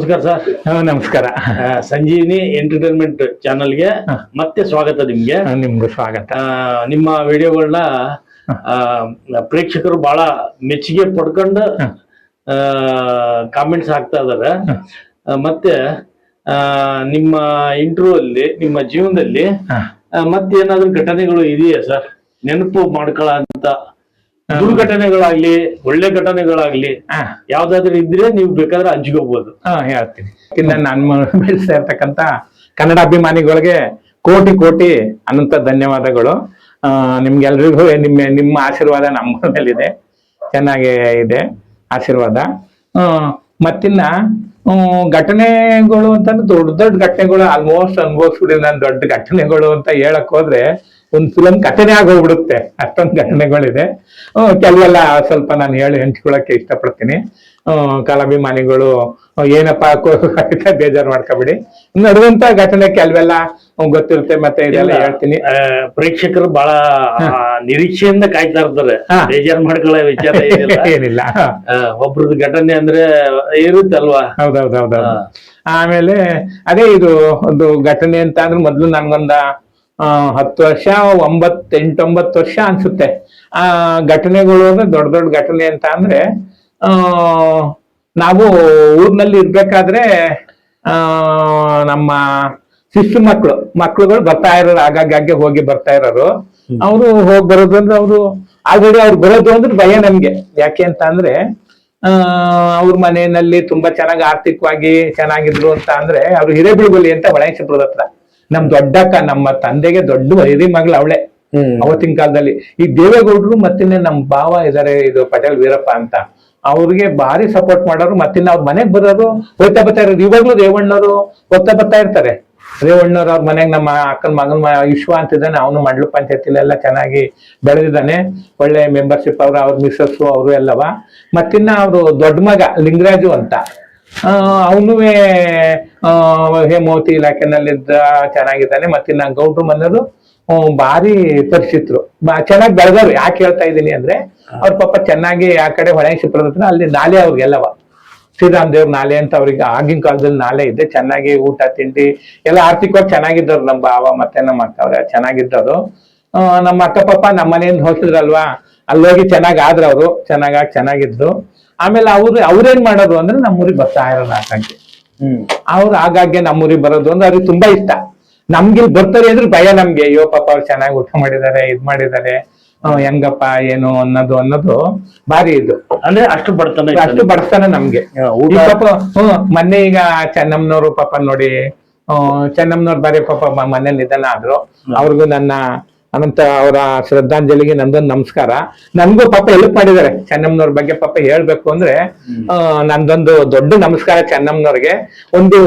ನಮಸ್ಕಾರ ಸರ್. ನಮಸ್ಕಾರ. ಸಂಜೀವಿನಿ ಎಂಟರ್ಟೈನ್ಮೆಂಟ್ ಚಾನಲ್ಗೆ ಮತ್ತೆ ಸ್ವಾಗತ. ನಿಮ್ಗೂ ಸ್ವಾಗತ. ನಿಮ್ಮ ವಿಡಿಯೋಗಳನ್ನ ಪ್ರೇಕ್ಷಕರು ಬಹಳ ಮೆಚ್ಚುಗೆ ಪಡ್ಕೊಂಡು ಕಾಮೆಂಟ್ಸ್ ಹಾಕ್ತಾ ಇದಾರೆ. ಮತ್ತೆ ನಿಮ್ಮ ಇಂಟರ್ವ್ಯೂ ಅಲ್ಲಿ ನಿಮ್ಮ ಜೀವನದಲ್ಲಿ ಮತ್ತೇನಾದ್ರೂ ಘಟನೆಗಳು ಇದೆಯಾ ಸರ್? ನೆನಪು ಮಾಡ್ಕೊಳ್ಳೋ ದುರ್ಘಟನೆಗಳಾಗ್ಲಿ ಒಳ್ಳೆ ಘಟನೆಗಳಾಗ್ಲಿ ಯಾವ್ದಾದ್ರು ಇದ್ರೆ ನೀವು ಬೇಕಾದ್ರೆ ಹಂಚ್ಕೋಬಹುದು. ಹೇಳ್ತೀನಿ. ನನ್ನ ಬೆಳೆಸ್ತಾ ಇರ್ತಕ್ಕಂಥ ಕನ್ನಡ ಅಭಿಮಾನಿಗಳಿಗೆ ಕೋಟಿ ಕೋಟಿ ಅನಂತ ಧನ್ಯವಾದಗಳು. ನಿಮ್ಗೆಲ್ರಿಗೂ ನಿಮ್ಮ ಆಶೀರ್ವಾದ ನಮ್ಮ ಮೇಲಿದೆ. ಚೆನ್ನಾಗೇ ಇದೆ ಆಶೀರ್ವಾದ. ಮತ್ತಿನ್ನ ಘಟನೆಗಳು ಅಂತಂದ್ರೆ ದೊಡ್ಡ ದೊಡ್ಡ ಘಟನೆಗಳು ಆಲ್ಮೋಸ್ಟ್ ಅನುಭವಿಸ್ಬಿಡಿ. ನಾನು ದೊಡ್ಡ ಘಟನೆಗಳು ಅಂತ ಹೇಳಕ್ ಹೋದ್ರೆ ಒಂದು ಫಿಲಮ್ ಕಥೆನೇ ಆಗೋಗ್ಬಿಡುತ್ತೆ, ಅಷ್ಟೊಂದು ಘಟನೆಗಳಿದೆ. ಕೆಲವೆಲ್ಲ ಸ್ವಲ್ಪ ನಾನು ಹಂಚ್ಕೊಳಕ್ಕೆ ಇಷ್ಟಪಡ್ತೀನಿ. ಕಲಾಭಿಮಾನಿಗಳು ಏನಪ್ಪಾ ಬೇಜಾರು ಮಾಡ್ಕೊಬಿಡಿ. ನಡುವಂತ ಘಟನೆ ಕೆಲವೆಲ್ಲ ಗೊತ್ತಿರುತ್ತೆ, ಮತ್ತೆ ಇದೆಲ್ಲ ಹೇಳ್ತೀನಿ. ಪ್ರೇಕ್ಷಕರು ಬಹಳ ನಿರೀಕ್ಷೆಯಿಂದ ಕಾಯ್ತಾ ಇರ್ತಾರೆ. ಬೇಜಾರು ಮಾಡ್ಕೊಳ್ಳೋ ವಿಚಾರ ಏನಿಲ್ಲ. ಒಬ್ರದ್ದು ಘಟನೆ ಅಂದ್ರೆ ಇರುತ್ತಲ್ವಾ? ಹೌದೌದೌದು. ಆಮೇಲೆ ಅದೇ ಇದು ಒಂದು ಘಟನೆ ಅಂತ ಅಂದ್ರೆ ಮೊದ್ಲು ನನ್ಗೊಂದ 10 ವರ್ಷ 9 ವರ್ಷ ಅನ್ಸುತ್ತೆ. ಆ ಘಟನೆಗಳು ಅಂದ್ರೆ ದೊಡ್ಡ ದೊಡ್ಡ ಘಟನೆ ಅಂತ ಅಂದ್ರೆ ನಾವು ಊರ್ನಲ್ಲಿ ಇರ್ಬೇಕಾದ್ರೆ ನಮ್ಮ ಶಿಶು ಮಕ್ಳುಗಳು ಬರ್ತಾ ಇರೋರು, ಆಗಾಗ್ಗೆ ಹೋಗಿ ಬರ್ತಾ ಇರೋರು. ಅವರು ಹೋಗಿ ಬರೋದು ಅಂದ್ರೆ ಅವರು ಆಲ್ರೆಡಿ ಅವ್ರು ಬರೋದು ಅಂದ್ರೆ ಭಯ ನಮ್ಗೆ. ಯಾಕೆ ಅಂತ ಅಂದ್ರೆ ಅವ್ರ ಮನೆಯಲ್ಲಿ ತುಂಬಾ ಚೆನ್ನಾಗಿ ಆರ್ಥಿಕವಾಗಿ ಚೆನ್ನಾಗಿದ್ರು ಅಂತ ಅಂದ್ರೆ ಅವ್ರು ಹಿರೇಬಿಳುಗುಲಿ ಅಂತ ಹೊಳೆಸಿಬ್ರದ ಹತ್ರ ನಮ್ ದೊಡ್ಡಕ್ಕ, ನಮ್ಮ ತಂದೆಗೆ ದೊಡ್ಡ ಹಿರಿ ಮಗಳು ಅವಳೆ ಅವತ್ತಿನ ಕಾಲದಲ್ಲಿ. ಈ ದೇವೇಗೌಡರು ಮತ್ತಿನ್ನ ನಮ್ ಭಾವ ಇದಾರೆ, ಇದು ಪಟೇಲ್ ವೀರಪ್ಪ ಅಂತ, ಅವ್ರಿಗೆ ಭಾರಿ ಸಪೋರ್ಟ್ ಮಾಡೋರು. ಮತ್ತಿನ್ನ ಅವ್ರ ಮನೆಗ್ ಬರೋರು, ಹೋಗ್ತಾ ಬರ್ತಾ ಇರೋರು. ಇವಾಗ್ಲೂ ರೇವಣ್ಣವರು ಹೋಗ್ತಾ ಬರ್ತಾ ಇರ್ತಾರೆ. ರೇವಣ್ಣವ್ರು ಅವ್ರ ಮನೆಗ್ ನಮ್ಮ ಅಕ್ಕನ ಮಗನ್ ವಿಶ್ವ ಅಂತಿದ್ದಾನೆ, ಅವನು ಮಂಡಲ ಪಂಚಾಯತಿಲೆಲ್ಲ ಚೆನ್ನಾಗಿ ಬೆಳೆದಿದ್ದಾನೆ. ಒಳ್ಳೆ ಮೆಂಬರ್ಶಿಪ್ ಅವ್ರ ಮಿಸ್ಸಸ್ ಅವರು ಎಲ್ಲವ. ಮತ್ತಿನ್ನ ಅವರು ದೊಡ್ಡ ಮಗ ಲಿಂಗರಾಜು ಅಂತ, ಅವನು ಹೇಮಾವತಿ ಇಲಾಖೆನಲ್ಲಿದ್ದ ಚೆನ್ನಾಗಿದ್ದಾನೆ. ಮತ್ತಿನ್ನ ಗೌಡ್ರು ಮನೆಯವರು ಭಾರಿ ಪರಿಚಿತರು, ಚೆನ್ನಾಗಿ ಬೆಳೆದವ್ರು. ಯಾಕೆ ಹೇಳ್ತಾ ಇದ್ದೀನಿ ಅಂದ್ರೆ ಅವ್ರ ಪಾಪ ಚೆನ್ನಾಗಿ ಆ ಕಡೆ ಹೊಳೆಸಿಪ್ರದ ಅಲ್ಲಿ ನಾಲೆ ಅವ್ರಿಗೆಲ್ಲವ ಶ್ರೀರಾಮ್ ದೇವ್ರ ನಾಲೆ ಅಂತ ಅವ್ರಿಗೆ ಆಗಿನ ಕಾಲದಲ್ಲಿ ನಾಲೆ ಇದೆ. ಚೆನ್ನಾಗಿ ಊಟ ತಿಂಡಿ ಎಲ್ಲ ಆರ್ಥಿಕವಾಗಿ ಚೆನ್ನಾಗಿದ್ದವ್ರು. ನಮ್ಮ ಭಾವ ಮತ್ತೆ ನಮ್ಮ ಅಕ್ಕ ಅವ್ರ ಚೆನ್ನಾಗಿದ್ದವ್ರು. ನಮ್ಮ ಅಕ್ಕ ಪಾಪ ನಮ್ಮ ಮನೆಯಿಂದ ಹೋಗಿದ್ರಲ್ವಾ, ಅಲ್ಲೋಗಿ ಚೆನ್ನಾಗಿ ಅವರು ಚೆನ್ನಾಗಿದ್ರು. ಆಮೇಲೆ ಅವ್ರೇನ್ ಮಾಡೋದು ಅಂದ್ರೆ ನಮ್ಮೂರಿಗೆ ಬರ್ತಾ ಇರೋದು ಆಕಾಂಕ್ಷೆ. ಅವ್ರು ಆಗಾಗ್ಗೆ ನಮ್ಮೂರಿಗೆ ಬರೋದು ಅಂದ್ರೆ ಅವ್ರಿಗೆ ತುಂಬಾ ಇಷ್ಟ. ನಮ್ಗೆ ಬರ್ತಾರೆ ಅಂದ್ರೆ ಭಯ ನಮ್ಗೆ. ಅಯ್ಯೋ ಪಾಪ ಅವ್ರು ಚೆನ್ನಾಗಿ ಊಟ ಮಾಡಿದ್ದಾರೆ, ಇದ್ ಮಾಡಿದ್ದಾರೆ, ಹೆಂಗಪ್ಪ ಏನು ಅನ್ನೋದು ಭಾರಿ ಇದು. ಅಂದ್ರೆ ಅಷ್ಟು ಬಡಸ್ತಾನೆ ನಮ್ಗೆ. ಪಾಪ ಮೊನ್ನೆ ಈಗ ಚೆನ್ನಮ್ಮನವರು ಪಾಪ ನೋಡಿ, ಚೆನ್ನಮ್ಮನವ್ರು ಬಾರಿ ಪಾಪ ಮೊನ್ನೆ ನಿಧನ ಆದ್ರು. ಅವ್ರಿಗೂ ನನ್ನ ಅನಂತ ಅವರ ಶ್ರದ್ಧಾಂಜಲಿಗೆ ನಂದೊಂದು ನಮಸ್ಕಾರ. ನನ್ಗೂ ಪಾಪ ಹೆಲ್ಪ್ ಮಾಡಿದ್ದಾರೆ. ಚೆನ್ನಮ್ಮನವ್ರ ಬಗ್ಗೆ ಪಾಪ ಹೇಳ್ಬೇಕು ಅಂದ್ರೆ ನಂದೊಂದು ದೊಡ್ಡ ನಮಸ್ಕಾರ ಚೆನ್ನಮ್ಮನವ್ರಿಗೆ. ಒಂದು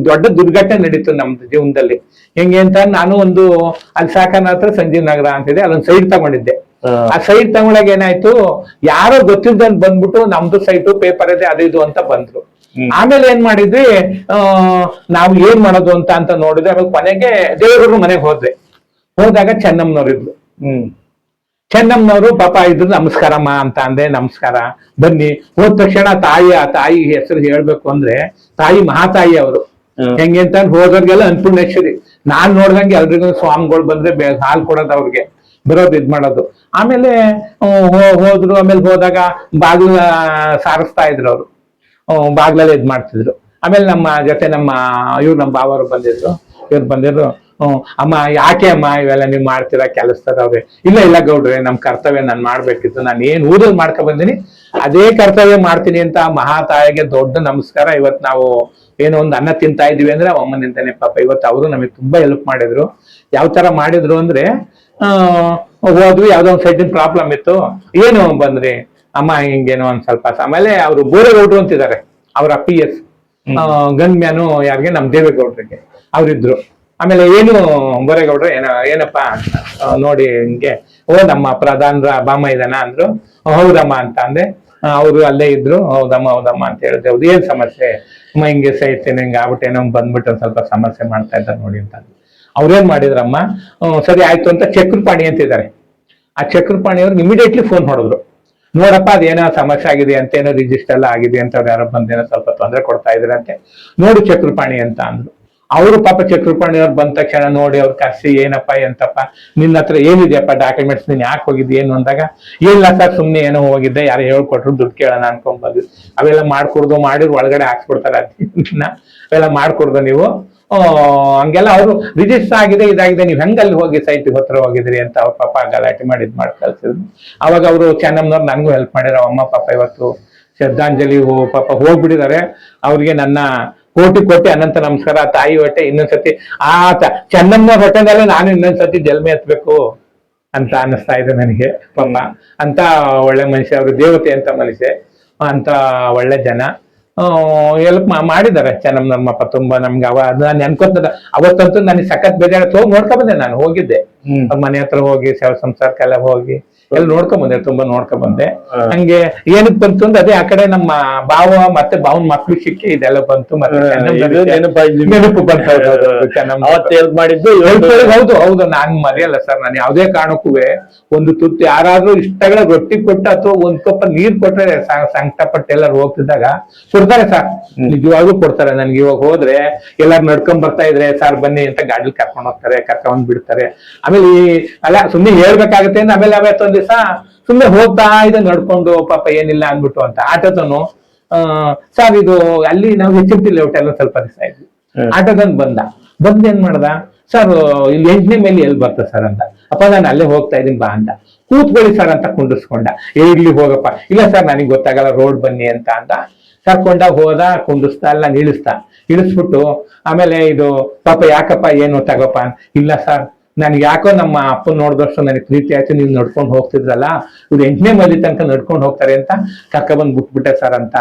ದೊಡ್ಡ ದುರ್ಘಟನೆ ನಡೀತು ನಮ್ದು ಜೀವನದಲ್ಲಿ. ಹೆಂಗೆ ಅಂತ ನಾನು ಒಂದು ಅಲ್ಲಿ ಸಾಕನ ಹತ್ರ ಸಂಜೀವ್ ನಗರ ಅಂತಿದೆ, ಅಲ್ಲೊಂದು ಸೈಟ್ ತಗೊಂಡಿದ್ದೆ. ಆ ಸೈಟ್ ತಗೊಳಕ್ ಏನಾಯ್ತು, ಯಾರೋ ಗೊತ್ತಿದ್ದಂತ ಬಂದ್ಬಿಟ್ಟು ನಮ್ದು ಸೈಟು ಪೇಪರ್ ಇದೆ ಅದು ಇದು ಅಂತ ಬಂದ್ರು. ಆಮೇಲೆ ಏನ್ ಮಾಡಿದ್ವಿ, ನಾವು ಏನ್ ಮಾಡೋದು ಅಂತ ನೋಡಿದ್ರೆ ಆಮೇಲೆ ಕೊನೆಗೆ ದೇವರ ಮನೆಗೆ ಹೋದಾಗ ಚೆನ್ನಮ್ಮನವ್ರು ಇದ್ರು. ಚೆನ್ನಮ್ಮನವರು ಪಾಪ ಇದ್ರು. ನಮಸ್ಕಾರಮ್ಮ ಅಂತ ಅಂದೆ. ನಮಸ್ಕಾರ ಬನ್ನಿ. ಹೋದ ತಕ್ಷಣ ತಾಯಿ ಹೆಸರು ಹೇಳ್ಬೇಕು ಅಂದ್ರೆ ತಾಯಿ ಮಹಾತಾಯಿ ಅವರು. ಹೆಂಗೆ ಅಂತ ಹೋದವ್ರಿಗೆಲ್ಲ ಅನ್ನಪೂರ್ಣೇಶ್ವರಿ. ನಾನ್ ನೋಡ್ದಂಗೆ ಎಲ್ರಿಗೂ ಸ್ವಾಮಿಗಳು ಬಂದ್ರೆ ಹಾಲು ಕೊಡೋದು, ಅವ್ರಿಗೆ ಬರೋದು ಇದ್ ಮಾಡೋದು. ಆಮೇಲೆ ಹೋದ್ರು. ಆಮೇಲೆ ಹೋದಾಗ ಬಾಗ್ಲ ಸಾರಿಸ್ತಾ ಇದ್ರು ಅವರು, ಬಾಗ್ಲಲ್ಲಿ ಇದ್ ಮಾಡ್ತಿದ್ರು. ಆಮೇಲೆ ನಮ್ಮ ಜೊತೆ ನಮ್ಮ ಭಾವರು ಬಂದಿದ್ರು. ಇವ್ರು ಬಂದಿದ್ರು. ಅಮ್ಮ ಯಾಕೆ ಅಮ್ಮ ಇವೆಲ್ಲ ನೀವ್ ಮಾಡ್ತೀರಾ ಕೆಲಸದವ್ರೆ? ಇಲ್ಲ ಗೌಡ್ರೆ, ನಮ್ ಕರ್ತವ್ಯ ನಾನ್ ಮಾಡ್ಬೇಕಿತ್ತು. ನಾನು ಏನ್ ಊರಲ್ಲಿ ಮಾಡ್ಕೊ ಬಂದಿನಿ ಅದೇ ಕರ್ತವ್ಯ ಮಾಡ್ತೀನಿ ಅಂತ ಮಹಾತಾಯಿಗೆ ದೊಡ್ಡ ನಮಸ್ಕಾರ. ಇವತ್ ನಾವು ಏನೋ ಒಂದು ಅನ್ನ ತಿಂತಾ ಇದೀವಿ ಅಂದ್ರೆ ಅಮ್ಮನಿಂದಾನೆ ಪಾಪ. ಇವತ್ತು ಅವರು ನಮಗೆ ತುಂಬಾ ಹೆಲ್ಪ್ ಮಾಡಿದ್ರು. ಯಾವ ತರ ಮಾಡಿದ್ರು ಅಂದ್ರೆ ಹೋದ್ವಿ, ಯಾವ್ದೋ ಒಂದ್ ಸೈಡಿನ ಪ್ರಾಬ್ಲಮ್ ಇತ್ತು. ಏನು ಬಂದ್ರಿ ಅಮ್ಮ ಹಿಂಗೇನೋ ಒಂದ್ ಸ್ವಲ್ಪ. ಆಮೇಲೆ ಅವ್ರು ಬೋರೇಗೌಡ್ರು ಅಂತಿದ್ದಾರೆ, ಅವ್ರ PS ಗನ್ಮ್ಯಾನು ಯಾರಿಗೆ, ನಮ್ ದೇವೇಗೌಡ್ರಿಗೆ ಅವ್ರಿದ್ರು. ಆಮೇಲೆ ಏನು ಬೋರೇಗೌಡ್ರು ಏನಪ್ಪಾ ನೋಡಿ ಹಿಂಗೆ, ನಮ್ಮ ಪ್ರಧಾನರ ಬಾಮ ಇದಾನ ಅಂದ್ರು. ಹೌದಮ್ಮ ಅಂತ ಅಂದೆ. ಅವರು ಅಲ್ಲೇ ಇದ್ರು. ಹೌದಮ್ಮ ಅಂತ ಹೇಳಿದೆ. ಹೌದು, ಏನ್ ಸಮಸ್ಯೆ ಅಮ್ಮ? ಹಿಂಗೆ ಸೈತೇನೆ, ಹಿಂಗ ಆಗ್ಬಿಟ್ಟೇನೋ ಬಂದ್ಬಿಟ್ಟು ಸ್ವಲ್ಪ ಸಮಸ್ಯೆ ಮಾಡ್ತಾ ಇದ್ದಾರೆ ನೋಡಿ ಅಂತ. ಅವ್ರೇನ್ ಮಾಡಿದ್ರಮ್ಮ, ಸರಿ ಆಯ್ತು ಅಂತ ಚಕ್ರಪಾಣಿ ಅಂತಿದ್ದಾರೆ. ಆ ಚಕ್ರಪಾಣಿ ಅವ್ರಿಗೆ ಇಮಿಡಿಯೇಟ್ಲಿ ಫೋನ್ ಹೊಡೆದ್ರು. ನೋಡಪ್ಪ ಅದೇನೋ ಸಮಸ್ಯೆ ಆಗಿದೆ ಅಂತ, ಏನೋ ರಿಜಿಸ್ಟರ್ ಎಲ್ಲ ಆಗಿದೆ ಅಂತ ಅವ್ರು ಯಾರೋ ಬಂದೇನೋ ಸ್ವಲ್ಪ ತೊಂದರೆ ಕೊಡ್ತಾ ಇದ್ರೆ ಅಂತೆ, ನೋಡು ಚಕ್ರಪಾಣಿ ಅಂತ ಅಂದ್ರು. ಅವರು ಪಾಪ ಚಕ್ರಪಾಣಿ ಅವ್ರು ಬಂದ ತಕ್ಷಣ ನೋಡಿ ಅವ್ರು ಕರ್ಸಿ, ಏನಪ್ಪ ಎಂತಪ್ಪ ನಿನ್ನ ಹತ್ರ ಏನಿದೆಯಪ್ಪ ಡಾಕ್ಯುಮೆಂಟ್ಸ್, ನೀನ್ ಯಾಕೆ ಹೋಗಿದ್ದಿ ಏನು ಅಂದಾಗ, ಇಲ್ಲ ಸರ್ ಸುಮ್ನೆ ಏನೋ ಹೋಗಿದ್ದೆ, ಯಾರು ಹೇಳ್ಕೊಟ್ರು ದುಡ್ಡು ಕೇಳೋಣ ಅನ್ಕೊಂಡ್ ಬಂದ್ವಿ. ಅವೆಲ್ಲ ಮಾಡ್ಕೊಡ್ದು ಮಾಡಿದ್ರು ಒಳಗಡೆ ಹಾಕ್ಸ್ಬಿಡ್ತಾರೆ ಅವೆಲ್ಲ ಮಾಡ್ಕೊಡ್ದು ನೀವು ಹಂಗೆಲ್ಲ ಅವರು ರಿಜಿಸ್ಟರ್ ಆಗಿದೆ ಇದಾಗಿದೆ, ನೀವ್ ಹೆಂಗಲ್ಲಿ ಹೋಗಿ ಸೈಟ್ ಹತ್ರ ಹೋಗಿದ್ರಿ ಅಂತ ಅವ್ರ ಪಾಪ ಗಲಾಟೆ ಮಾಡಿ ಮಾಡಿ ಕಳ್ಸಿದ್ರು. ಅವಾಗ ಅವರು ಚೆನ್ನಮ್ಮನವ್ರು ನನ್ಗೂ ಹೆಲ್ಪ್ ಮಾಡಿರೋ, ಅಮ್ಮ ಪಾಪ ಇವತ್ತು ಶ್ರದ್ಧಾಂಜಲಿ ಪಾಪ ಹೋಗ್ಬಿಟ್ಟಿದ್ದಾರೆ, ಅವ್ರಿಗೆ ನನ್ನ ಕೋಟಿ ಅನಂತ ನಮಸ್ಕಾರ. ತಾಯಿ ಹೊಟ್ಟೆ ಇನ್ನೊಂದ್ಸತಿ ಆ ಚೆನ್ನಮ್ಮನವ್ರ ಹೊಟ್ಟೆನಲ್ಲೇ ನಾನು ಇನ್ನೊಂದ್ಸತಿ ಜನ್ಮ ಎತ್ತಬೇಕು ಅಂತ ಅನ್ನಿಸ್ತಾ ಇದೆ ನನಗೆ. ಪಾಪ ಅಂತ ಒಳ್ಳೆ ಮನುಷ್ಯ, ಅವರು ದೇವತೆ ಅಂತ ಮನುಷ್ಯ, ಅಂತ ಒಳ್ಳೆ ಜನ ಹೆಲ್ಪ್ ಮಾಡಿದ್ದಾರೆ ಚೆನ್ನಮ್ಮನಮ್ಮ ತುಂಬಾ ನಮ್ಗೆ. ನಾನು ಅನ್ಕೋತದ ಅವತ್ತಂತೂ ನನಗೆ ಸಖತ್ ಬೇಜಾರ. ಹೋಗಿ ನೋಡ್ಕೊಂಡ್ ಬಂದೆ, ನಾನು ಹೋಗಿದ್ದೆ ಅವ್ರ ಮನೆ ಹತ್ರ ಹೋಗಿ ಸೇವಾ ಸಂಸಾರಕ್ಕೆಲ್ಲ ಹೋಗಿ ಎಲ್ಲ ನೋಡ್ಕೊಂಡ್ ಬಂದೆ, ತುಂಬಾ ನೋಡ್ಕೊಂಡ್ ಬಂದೆ. ಹಂಗೆ ಏನಕ್ ಬಂತು ಅಂದ್ರೆ ಅದೇ ಆ ಕಡೆ ನಮ್ಮ ಭಾವ ಮತ್ತೆ ಭಾವನ್ ಮಕ್ಳು ಸಿಕ್ಕಿ ಇದೆಲ್ಲ ಬಂತು. ಮತ್ತೆ ನೆನಪು ಬಂತು ಮಾಡಿದ್ದು. ಹೌದು ಹೌದು, ನಾನ್ ಮರೆಯಲ್ಲ ಸರ್. ನಾನು ಯಾವ್ದೇ ಕಾರಣಕ್ಕೂ ಒಂದು ತುತ್ತು ಯಾರಾದ್ರೂ ಇಷ್ಟಗಳ ರೊಟ್ಟಿ ಕೊಟ್ಟು ಅಥವಾ ಒಂದ್ ಕಪ್ಪ ನೀರ್ ಕೊಟ್ರೆ ಸಂಕಟ ಪಟ್ಟು ಎಲ್ಲಾರು ಹೋಗ್ತಿದ್ದಾಗ ಕೊಡ್ತಾರೆ ಸರ್, ನಿಜವಾಗ್ಲೂ ಕೊಡ್ತಾರೆ. ನನ್ಗೆ ಇವಾಗ ಹೋದ್ರೆ ಎಲ್ಲಾರು ನಡ್ಕೊಂಡ್ ಬರ್ತಾ ಇದ್ರೆ ಸರ್ ಬನ್ನಿ ಅಂತ ಗಾಡಿ ಕರ್ಕೊಂಡ್ ಹೋಗ್ತಾರೆ, ಕರ್ಕೊಂಡ್ ಬಿಡ್ತಾರೆ. ಆಮೇಲೆ ಅಲ್ಲ ಸುಮ್ನೆ ಹೇಳ್ಬೇಕಾಗತ್ತೆ ಅಂದ್ರೆ ಆಮೇಲೆ ಅವತ್ತೊಂದ್ ದಿವಸ ಸುಮ್ನೆ ಹೋಗ್ತಾ ಇದೆ ನಡ್ಕೊಂಡು, ಪಾಪ ಏನಿಲ್ಲ ಅನ್ಬಿಟ್ಟು ಅಂತ ಆಟೋದನು ಸರ್ ಇದು ಅಲ್ಲಿ ನಾವು ಹೆಚ್ಚಿನ ಲೇಔಟ್ ಎಲ್ಲ ಸ್ವಲ್ಪ ದಿವಸ ಇದ್ವಿ. ಆಟೋದನ್ ಬಂದ್ ಏನ್ ಮಾಡ್ದ, ಸರ್ ಇಲ್ಲಿ 8ನೇ ಮೇಲೆ ಎಲ್ಲಿ ಬರ್ತ ಸರ್ ಅಂತ. ಅಪ್ಪ ನಾನು ಅಲ್ಲೇ ಹೋಗ್ತಾ ಇದೀನಿ ಬಾ ಅಂತ. ಕೂತ್ಕೊಳ್ಳಿ ಸರ್ ಅಂತ ಕುಂಡಿಸ್ಕೊಂಡ. ಇರ್ಲಿ ಹೋಗಪ್ಪ, ಇಲ್ಲ ಸರ್ ನನಗೆ ಗೊತ್ತಾಗಲ್ಲ ರೋಡ್ ಬನ್ನಿ ಅಂತ ಅಂದ. ಕರ್ಕೊಂಡ ಹೋದ, ಕುಂಡಿಸ್ತಾ ಎಲ್ಲ ಇಳಿಸ್ಬಿಟ್ಟು ಆಮೇಲೆ ಇದು ಪಾಪ ಯಾಕಪ್ಪ ಏನು ತಗೋಪ್ಪ, ಇಲ್ಲ ಸರ್ ನನ್ಗೆ ಯಾಕೋ ನಮ್ಮ ಅಪ್ಪನ್ ನೋಡಿದಷ್ಟು ನನಗೆ ಪ್ರೀತಿ ಆಯ್ತು, ನೀವು ನಡ್ಕೊಂಡು ಹೋಗ್ತಿದ್ರಲ್ಲ, ಇವ್ರು 8ನೇ ಮನೆ ತನಕ ನಡ್ಕೊಂಡು ಹೋಗ್ತಾರೆ ಅಂತ ಕರ್ಕೊಬಂದ್ ಬಿಟ್ಬಿಟ್ಟೆ ಸರ್ ಅಂತ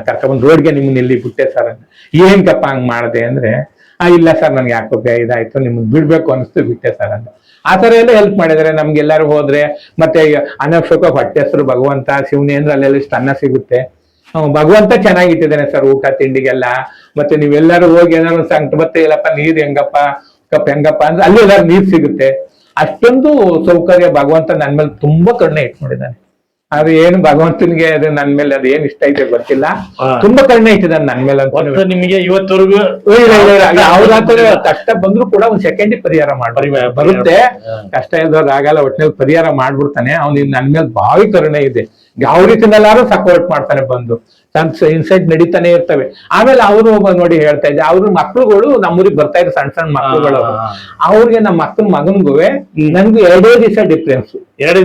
ಕರ್ಕೊಬಂದ್ ರೋಡ್ಗೆ ನಿಮ್ಮನ್ನ ಇಲ್ಲಿ ಬಿಟ್ಟೆ ಸರ್ ಅಂತ. ಏನ್ಕಪ್ಪ ಹಂಗ್ ಮಾಡಿದೆ ಅಂದ್ರೆ, ಇಲ್ಲ ಸರ್ ನನ್ಗೆ ಯಾಕೋ ಇದಾಯ್ತು, ನಿಮ್ಮನ್ನ ಬಿಡ್ಬೇಕು ಅನಿಸ್ತು ಬಿಟ್ಟೆ ಸರ್ ಅಂತ. ಆ ತರ ಎಲ್ಲ ಹೆಲ್ಪ್ ಮಾಡಿದ್ರೆ ನಮ್ಗೆಲ್ಲಾರು ಹೋದ್ರೆ. ಮತ್ತೆ ಅನವಶ್ಯಕ ಹೊಟ್ಟೆ ಹೆಸರು ಭಗವಂತ ಶಿವನೇ ಅಂದ್ರೆ ಅಲ್ಲೆಲ್ಲ ಇಷ್ಟು ಅನ್ನ ಸಿಗುತ್ತೆ. ಭಗವಂತ ಚೆನ್ನಾಗಿಟ್ಟಿದ್ದಾನೆ ಸರ್ ಊಟ ತಿಂಡಿಗೆಲ್ಲ. ಮತ್ತೆ ನೀವೆಲ್ಲರೂ ಹೋಗಿ ಏನಾದ್ರು ಸಂಕಟ ಮತ್ತೆ ಇಲ್ಲಪ್ಪ ನೀರ್ ಹೆಂಗಪ್ಪ ಕಪ್ ಹೆಂಗಪ್ಪ ಅಂದ್ರೆ ಅಲ್ಲಿ ಎಲ್ಲಾರು ನೀರ್ ಸಿಗುತ್ತೆ. ಅಷ್ಟೊಂದು ಸೌಕರ್ಯ ಭಗವಂತ ನನ್ ಮೇಲೆ ತುಂಬಾ ಕರುಣೆ ಇಟ್ಕೊಂಡಿದ್ದಾನೆ. ಅದು ಏನು ಭಗವಂತನಿಗೆ ಅದು ನನ್ ಮೇಲೆ ಅದು ಏನ್ ಇಷ್ಟ ಐತೆ ಗೊತ್ತಿಲ್ಲ, ತುಂಬಾ ಕರುಣೆ ಇಟ್ಟಿದ್ದಾನೆ ನನ್ ಮೇಲೆ ಅಂತ. ನಿಮಗೆ ಇವತ್ತವರೆಗೂ ಯಾವ್ದಾದ್ರು ಕಷ್ಟ ಬಂದ್ರು ಕೂಡ ಒಂದ್ ಸೆಕೆಂಡ್ ಪರಿಹಾರ ಬರುತ್ತೆ. ಕಷ್ಟ ಇಲ್ದವ್ರು ಆಗಲ್ಲ, ಒಟ್ಟಿನಲ್ಲಿ ಪರಿಹಾರ ಮಾಡ್ಬಿಡ್ತಾನೆ. ಅವ್ನಿಗೆ ನನ್ ಮೇಲೆ ಭಾರಿ ಕರುಣೆ ಇದೆ. ಯಾವ ರೀತಿನೆಲ್ಲಾರು ಸಪೋರ್ಟ್ ಮಾಡ್ತಾನೆ ಬಂದು. ಇನ್ಸೈಡ್ ನಡೀತಾನೆ ಇರ್ತವೆ. ಆಮೇಲೆ ಅವರು ನೋಡಿ ಹೇಳ್ತಾ ಇದ್ದೆ, ಅವ್ರ ಮಕ್ಳುಗಳು ನಮ್ಮೂರಿಗೆ ಬರ್ತಾ ಇದ್ರು, ಸಣ್ಣ ಸಣ್ಣ ಮಕ್ಳುಗಳು. ಅವ್ರಿಗೆ ನಮ್ಮ ಅಕ್ಕನ ಮಗನ್ಗೂ ನನ್ಗೂ 2 ದಿವಸ ಡಿಫ್ರೆನ್ಸ್. 2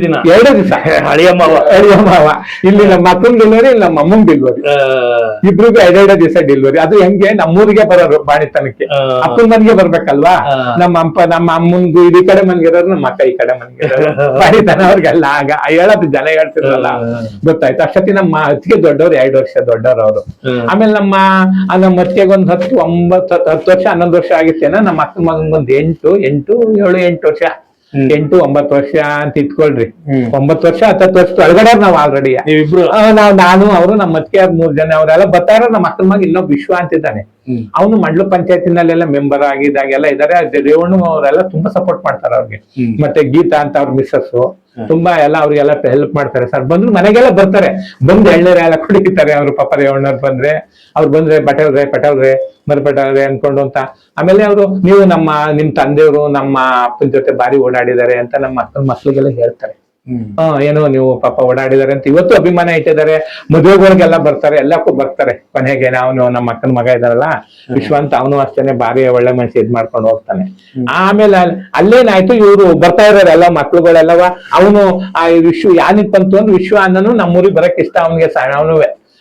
ದಿವಸ ಹಳಿಯ ಮಾವ ಇಲ್ಲಿ ನಮ್ಮ ಅಕ್ಕನ ಡೆಲಿವರಿ, ಇಲ್ಲಿ ನಮ್ಮ ಅಮ್ಮನ್ ಡೆಲಿವರಿ, ಇಬ್ರಿಗೂ 2 ದಿವಸ ಡೆಲಿವರಿ. ಅದು ಹೆಂಗೆ ನಮ್ಮೂರಿಗೆ ಬರೋರು ಬಾಣಿತನಕ್ಕೆ, ಅಕ್ಕನ ಮನೆಗೆ ಬರ್ಬೇಕಲ್ವಾ. ನಮ್ಮ ಅಮ್ಮನ್ಗೂ ಈ ಕಡೆ ಮನೆಗೆ ಇರೋರು, ನಮ್ಮ ಅಕ್ಕ ಈ ಕಡೆ ಮನೆಗೆ ಇರೋರು, ಬಾಣಿತನ ಅವ್ರಿಗೆಲ್ಲ ಆಗ ಹೇಳೋದು ಜನ ಹೇಳ್ತಿರಲ್ಲ ಗೊತ್ತಾಯ್ತು. ಅಷ್ಟೊತ್ತಿ ನಮ್ಮ ಅತ್ತಿಗೆ ದೊಡ್ಡವ್ರು, 2 ವರ್ಷ ದೊಡ್ಡವ್ರು ಅವರು. ಆಮೇಲೆ ನಮ್ಮ ಅತ್ತಿಗೆ ಒಂದ್ 10 ವರ್ಷ 11 ವರ್ಷ ಆಗಿತ್ತೇನ. ನಮ್ಮ ಅಕ್ಕನ ಮಗನ್ಗೊಂದ್ 8 ವರ್ಷ 8-9 ವರ್ಷ ಅಂತ ಇಟ್ಕೊಳ್ರಿ. 9 ವರ್ಷ 10 ವರ್ಷ ಒಳಗಡೆ ನಾವ್ ಆಲ್ರೆಡಿ ನಾನು ಅವರು ನಮ್ಮ ಅತ್ತಿಗೆ 3 ಜನ ಅವರೆಲ್ಲ ಬರ್ತಾ ಇರೋ. ನಮ್ಮ ಅಕ್ಕನ ಮಗ ಇನ್ನೊಬ್ಬ ವಿಶ್ವ ಅಂತಿದ್ದಾನೆ, ಅವನು ಮಂಡಲ ಪಂಚಾಯತಿನಲ್ಲೆಲ್ಲ ಮೆಂಬರ್ ಆಗಿದ್ದಾಗೆಲ್ಲ ಇದಾರೆ. ರೇವಣ್ಣ ಅವರೆಲ್ಲ ತುಂಬಾ ಸಪೋರ್ಟ್ ಮಾಡ್ತಾರೆ ಅವ್ರಿಗೆ. ಮತ್ತೆ ಗೀತಾ ಅಂತ ಅವ್ರ ಮಿಸ್ಸಸ್ ತುಂಬಾ ಎಲ್ಲ ಅವ್ರಿಗೆಲ್ಲ ಹೆಲ್ಪ್ ಮಾಡ್ತಾರೆ ಸರ್. ಬಂದ್ರು ಮನೆಗೆಲ್ಲ ಬರ್ತಾರೆ, ಬಂದು ಎಳ್ನೀರ ಎಲ್ಲ ಕುಡಿತಾರೆ ಅವ್ರು. ಪಾಪ ರೇವಣ್ಣವ್ರು ಬಂದ್ರೆ ಅವ್ರು ಬಂದ್ರೆ ಪಟೇಲ್ರೆ ಮರ್ಪಟೇಲ್ರೆ ಅನ್ಕೊಂಡು ಅಂತ. ಆಮೇಲೆ ಅವರು ನೀವು ನಿಮ್ ತಂದೆಯವರು ನಮ್ಮ ಅಪ್ಪನ ಜೊತೆ ಬಾರಿ ಓಡಾಡಿದ್ದಾರೆ ಅಂತ ನಮ್ಮ ಅಕ್ಕನ ಮಕ್ಳಿಗೆಲ್ಲ ಹೇಳ್ತಾರೆ. ಏನೋ ನೀವು ಪಾಪ ಓಡಾಡಿದಾರೆ ಅಂತ ಇವತ್ತು ಅಭಿಮಾನ ಇಟ್ಟಿದ್ದಾರೆ. ಮದುವೆಗಳಿಗೆಲ್ಲ ಬರ್ತಾರೆ, ಎಲ್ಲಕ್ಕೂ ಬರ್ತಾರೆ. ಕೊನೆಗೆ ಅವನು ನಮ್ಮ ಅಕ್ಕನ ಮಗ ಇದಾರಲ್ಲ ವಿಶ್ವಂತ, ಅವನು ಅಷ್ಟೇನೆ ಬಾರಿ ಒಳ್ಳೆ ಮನುಷ್ಯ ಇದ್ ಮಾಡ್ಕೊಂಡು ಹೋಗ್ತಾನೆ. ಆಮೇಲೆ ಅಲ್ಲೇನಾಯ್ತು, ಇವ್ರು ಬರ್ತಾ ಇದಾರೆ ಎಲ್ಲ ಮಕ್ಳುಗಳೆಲ್ಲವ. ಅವನು ವಿಶ್ವ ಯಾನಿಗ್ ಬಂತು ಅಂದ್ರೆ ವಿಶ್ವ ಅನ್ನನು ನಮ್ಮೂರಿಗೆ ಬರಕ್ ಇಷ್ಟ ಅವನಿಗೆ.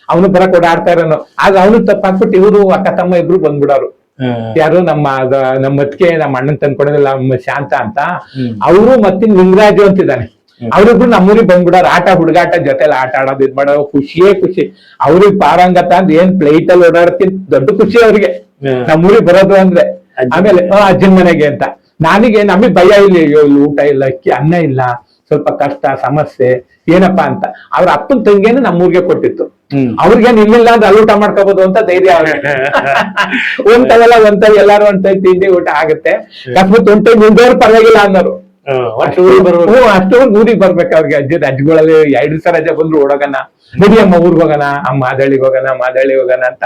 ಅವನು ಬರಕ್ ಓಡಾಡ್ತಾ ಇರೋನು. ಆಗ ಅವನು ತಪ್ಪಾಕ್ಬಿಟ್ಟು ಇವರು ಅಕ್ಕ ತಮ್ಮ ಇಬ್ರು ಬಂದ್ಬಿಡೋರು. ಯಾರು ನಮ್ಮ ಅತ್ತಿಗೆ ನಮ್ಮ ಅಣ್ಣನ್ ತಂದ್ಕೊಡೋದಿಲ್ಲ, ಶಾಂತ ಅಂತ. ಅವರು ಮತ್ತೆ ಲಿಂಗರಾಜು ಅಂತಿದ್ದಾನೆ. ಅವ್ರಿಬ್ರು ನಮ್ಮೂರಿಗೆ ಬಂದ್ಬಿಡೋರು. ಹುಡುಗಾಟ ಜೊತೆಲಿ ಆಟ ಆಡೋದು ಇದ್ ಮಾಡೋದು ಖುಷಿ. ಅವ್ರಿಗೆ ಪಾರಂಗತ ಅಂದ್ರೆ ಏನ್ ಪ್ಲೇಟ್ ಅಲ್ಲಿ ಓಡಾಡ್ತೀನಿ ದೊಡ್ಡ ಖುಷಿ ಅವ್ರಿಗೆ ನಮ್ಮೂರಿಗೆ ಬರೋದು ಅಂದ್ರೆ. ಆಮೇಲೆ ಅಜ್ಜನ್ ಮನೆಗೆ ಅಂತ. ನಮಗೆ ಭಯ ಇಲ್ಲಿ ಊಟ ಇಲ್ಲ, ಅನ್ನ ಇಲ್ಲ, ಸ್ವಲ್ಪ ಕಷ್ಟ ಸಮಸ್ಯೆ ಏನಪ್ಪಾ ಅಂತ. ಅವ್ರ ಅಪ್ಪನ ತಂಗಿಯನ್ನು ನಮ್ಮೂರಿಗೆ ಕೊಟ್ಟಿತ್ತು. ಅವ್ರಿಗೇನ್ ಇಲ್ಲಿಲ್ಲ ಅಂದ್ರೆ ಅಲ್ಲಿ ಊಟ ಮಾಡ್ಕೋಬಹುದು ಅಂತ ಧೈರ್ಯ ಅವ್ರಿಗೆ. ಒಂದ್ ಎಲ್ಲಾರು ಒಂದ್ ತಿಂಡಿ ಊಟ ಆಗುತ್ತೆ. ಅಕಸ್ಮಾತ್ ಒಂದ್ ಟೈಮ್ ನಿಂದವ್ರು ಪರವಾಗಿಲ್ಲ ಅನ್ನೋರು. ಅಷ್ಟೊಂದು ಊರಿಗೆ ಬರ್ಬೇಕು ಅವ್ರಿಗೆ ರಜಗಳಲ್ಲಿ 2 ದಿವಸ ರಜೆ ಬಂದ್ರು ಓಡೋಗಣ, ನಡಿಯಮ್ಮ ಊರ್ಗ್ ಹೋಗೋಣ, ಮಾದಳ್ಳಿಗೆ ಹೋಗೋಣ ಅಂತ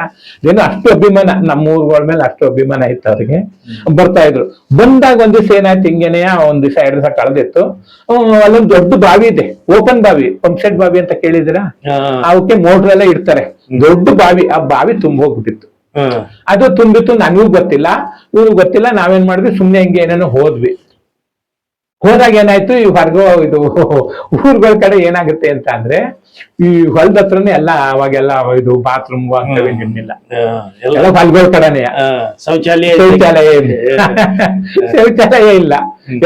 ಏನೋ ಅಷ್ಟು ಅಭಿಮಾನ, ನಮ್ಮ ಊರುಗಳ ಮೇಲೆ ಅಷ್ಟು ಅಭಿಮಾನ ಇತ್ತು ಅವ್ರಿಗೆ. ಬರ್ತಾ ಇದ್ರು. ಬಂದಾಗ ಒಂದ್ ದಿವಸ ಏನಾಯ್ತು, ಹಿಂಗೇನೆ ಒಂದ್ ದಿವಸ 2 ದಿವಸ ಕಳೆದಿತ್ತು. ಅಲ್ಲೊಂದು ದೊಡ್ಡ ಬಾವಿ ಇದೆ, ಓಪನ್ ಬಾವಿ, ಪಂಪ್ ಸೆಟ್ ಬಾವಿ ಅಂತ ಕೇಳಿದಿರಾ? ಅವಕ್ಕೆ ಮೋಟ್ರ್ ಎಲ್ಲ ಇಡ್ತಾರೆ, ದೊಡ್ಡ ಬಾವಿ. ಆ ಬಾವಿ ತುಂಬ ಹೋಗ್ಬಿಟ್ಟಿತ್ತು. ಅದು ತುಂಬಿತ್ತು, ನನಗೂ ಗೊತ್ತಿಲ್ಲ, ಇವ್ರಿಗೂ ಗೊತ್ತಿಲ್ಲ. ನಾವೇನ್ ಮಾಡಿದ್ವಿ, ಸುಮ್ನೆ ಹಿಂಗೆ ಏನೇನೋ ಹೋದ್ವಿ. ಹೋದಾಗ ಏನಾಯ್ತು, ಈ ಇದು ಊರುಗಳ ಕಡೆ ಏನಾಗುತ್ತೆ ಅಂತ ಅಂದ್ರೆ, ಈ ಹೊಲದ ಹತ್ರನೇ ಎಲ್ಲ ಅವಾಗೆಲ್ಲ ಇದು ಬಾತ್ರೂಮ್ ಅಂತವೇನಿಲ್ಲ, ಎಲ್ಲ ಹೊಲಗಳ ಕಡೆನೆ. ಶೌಚಾಲಯ ಇಲ್ಲ,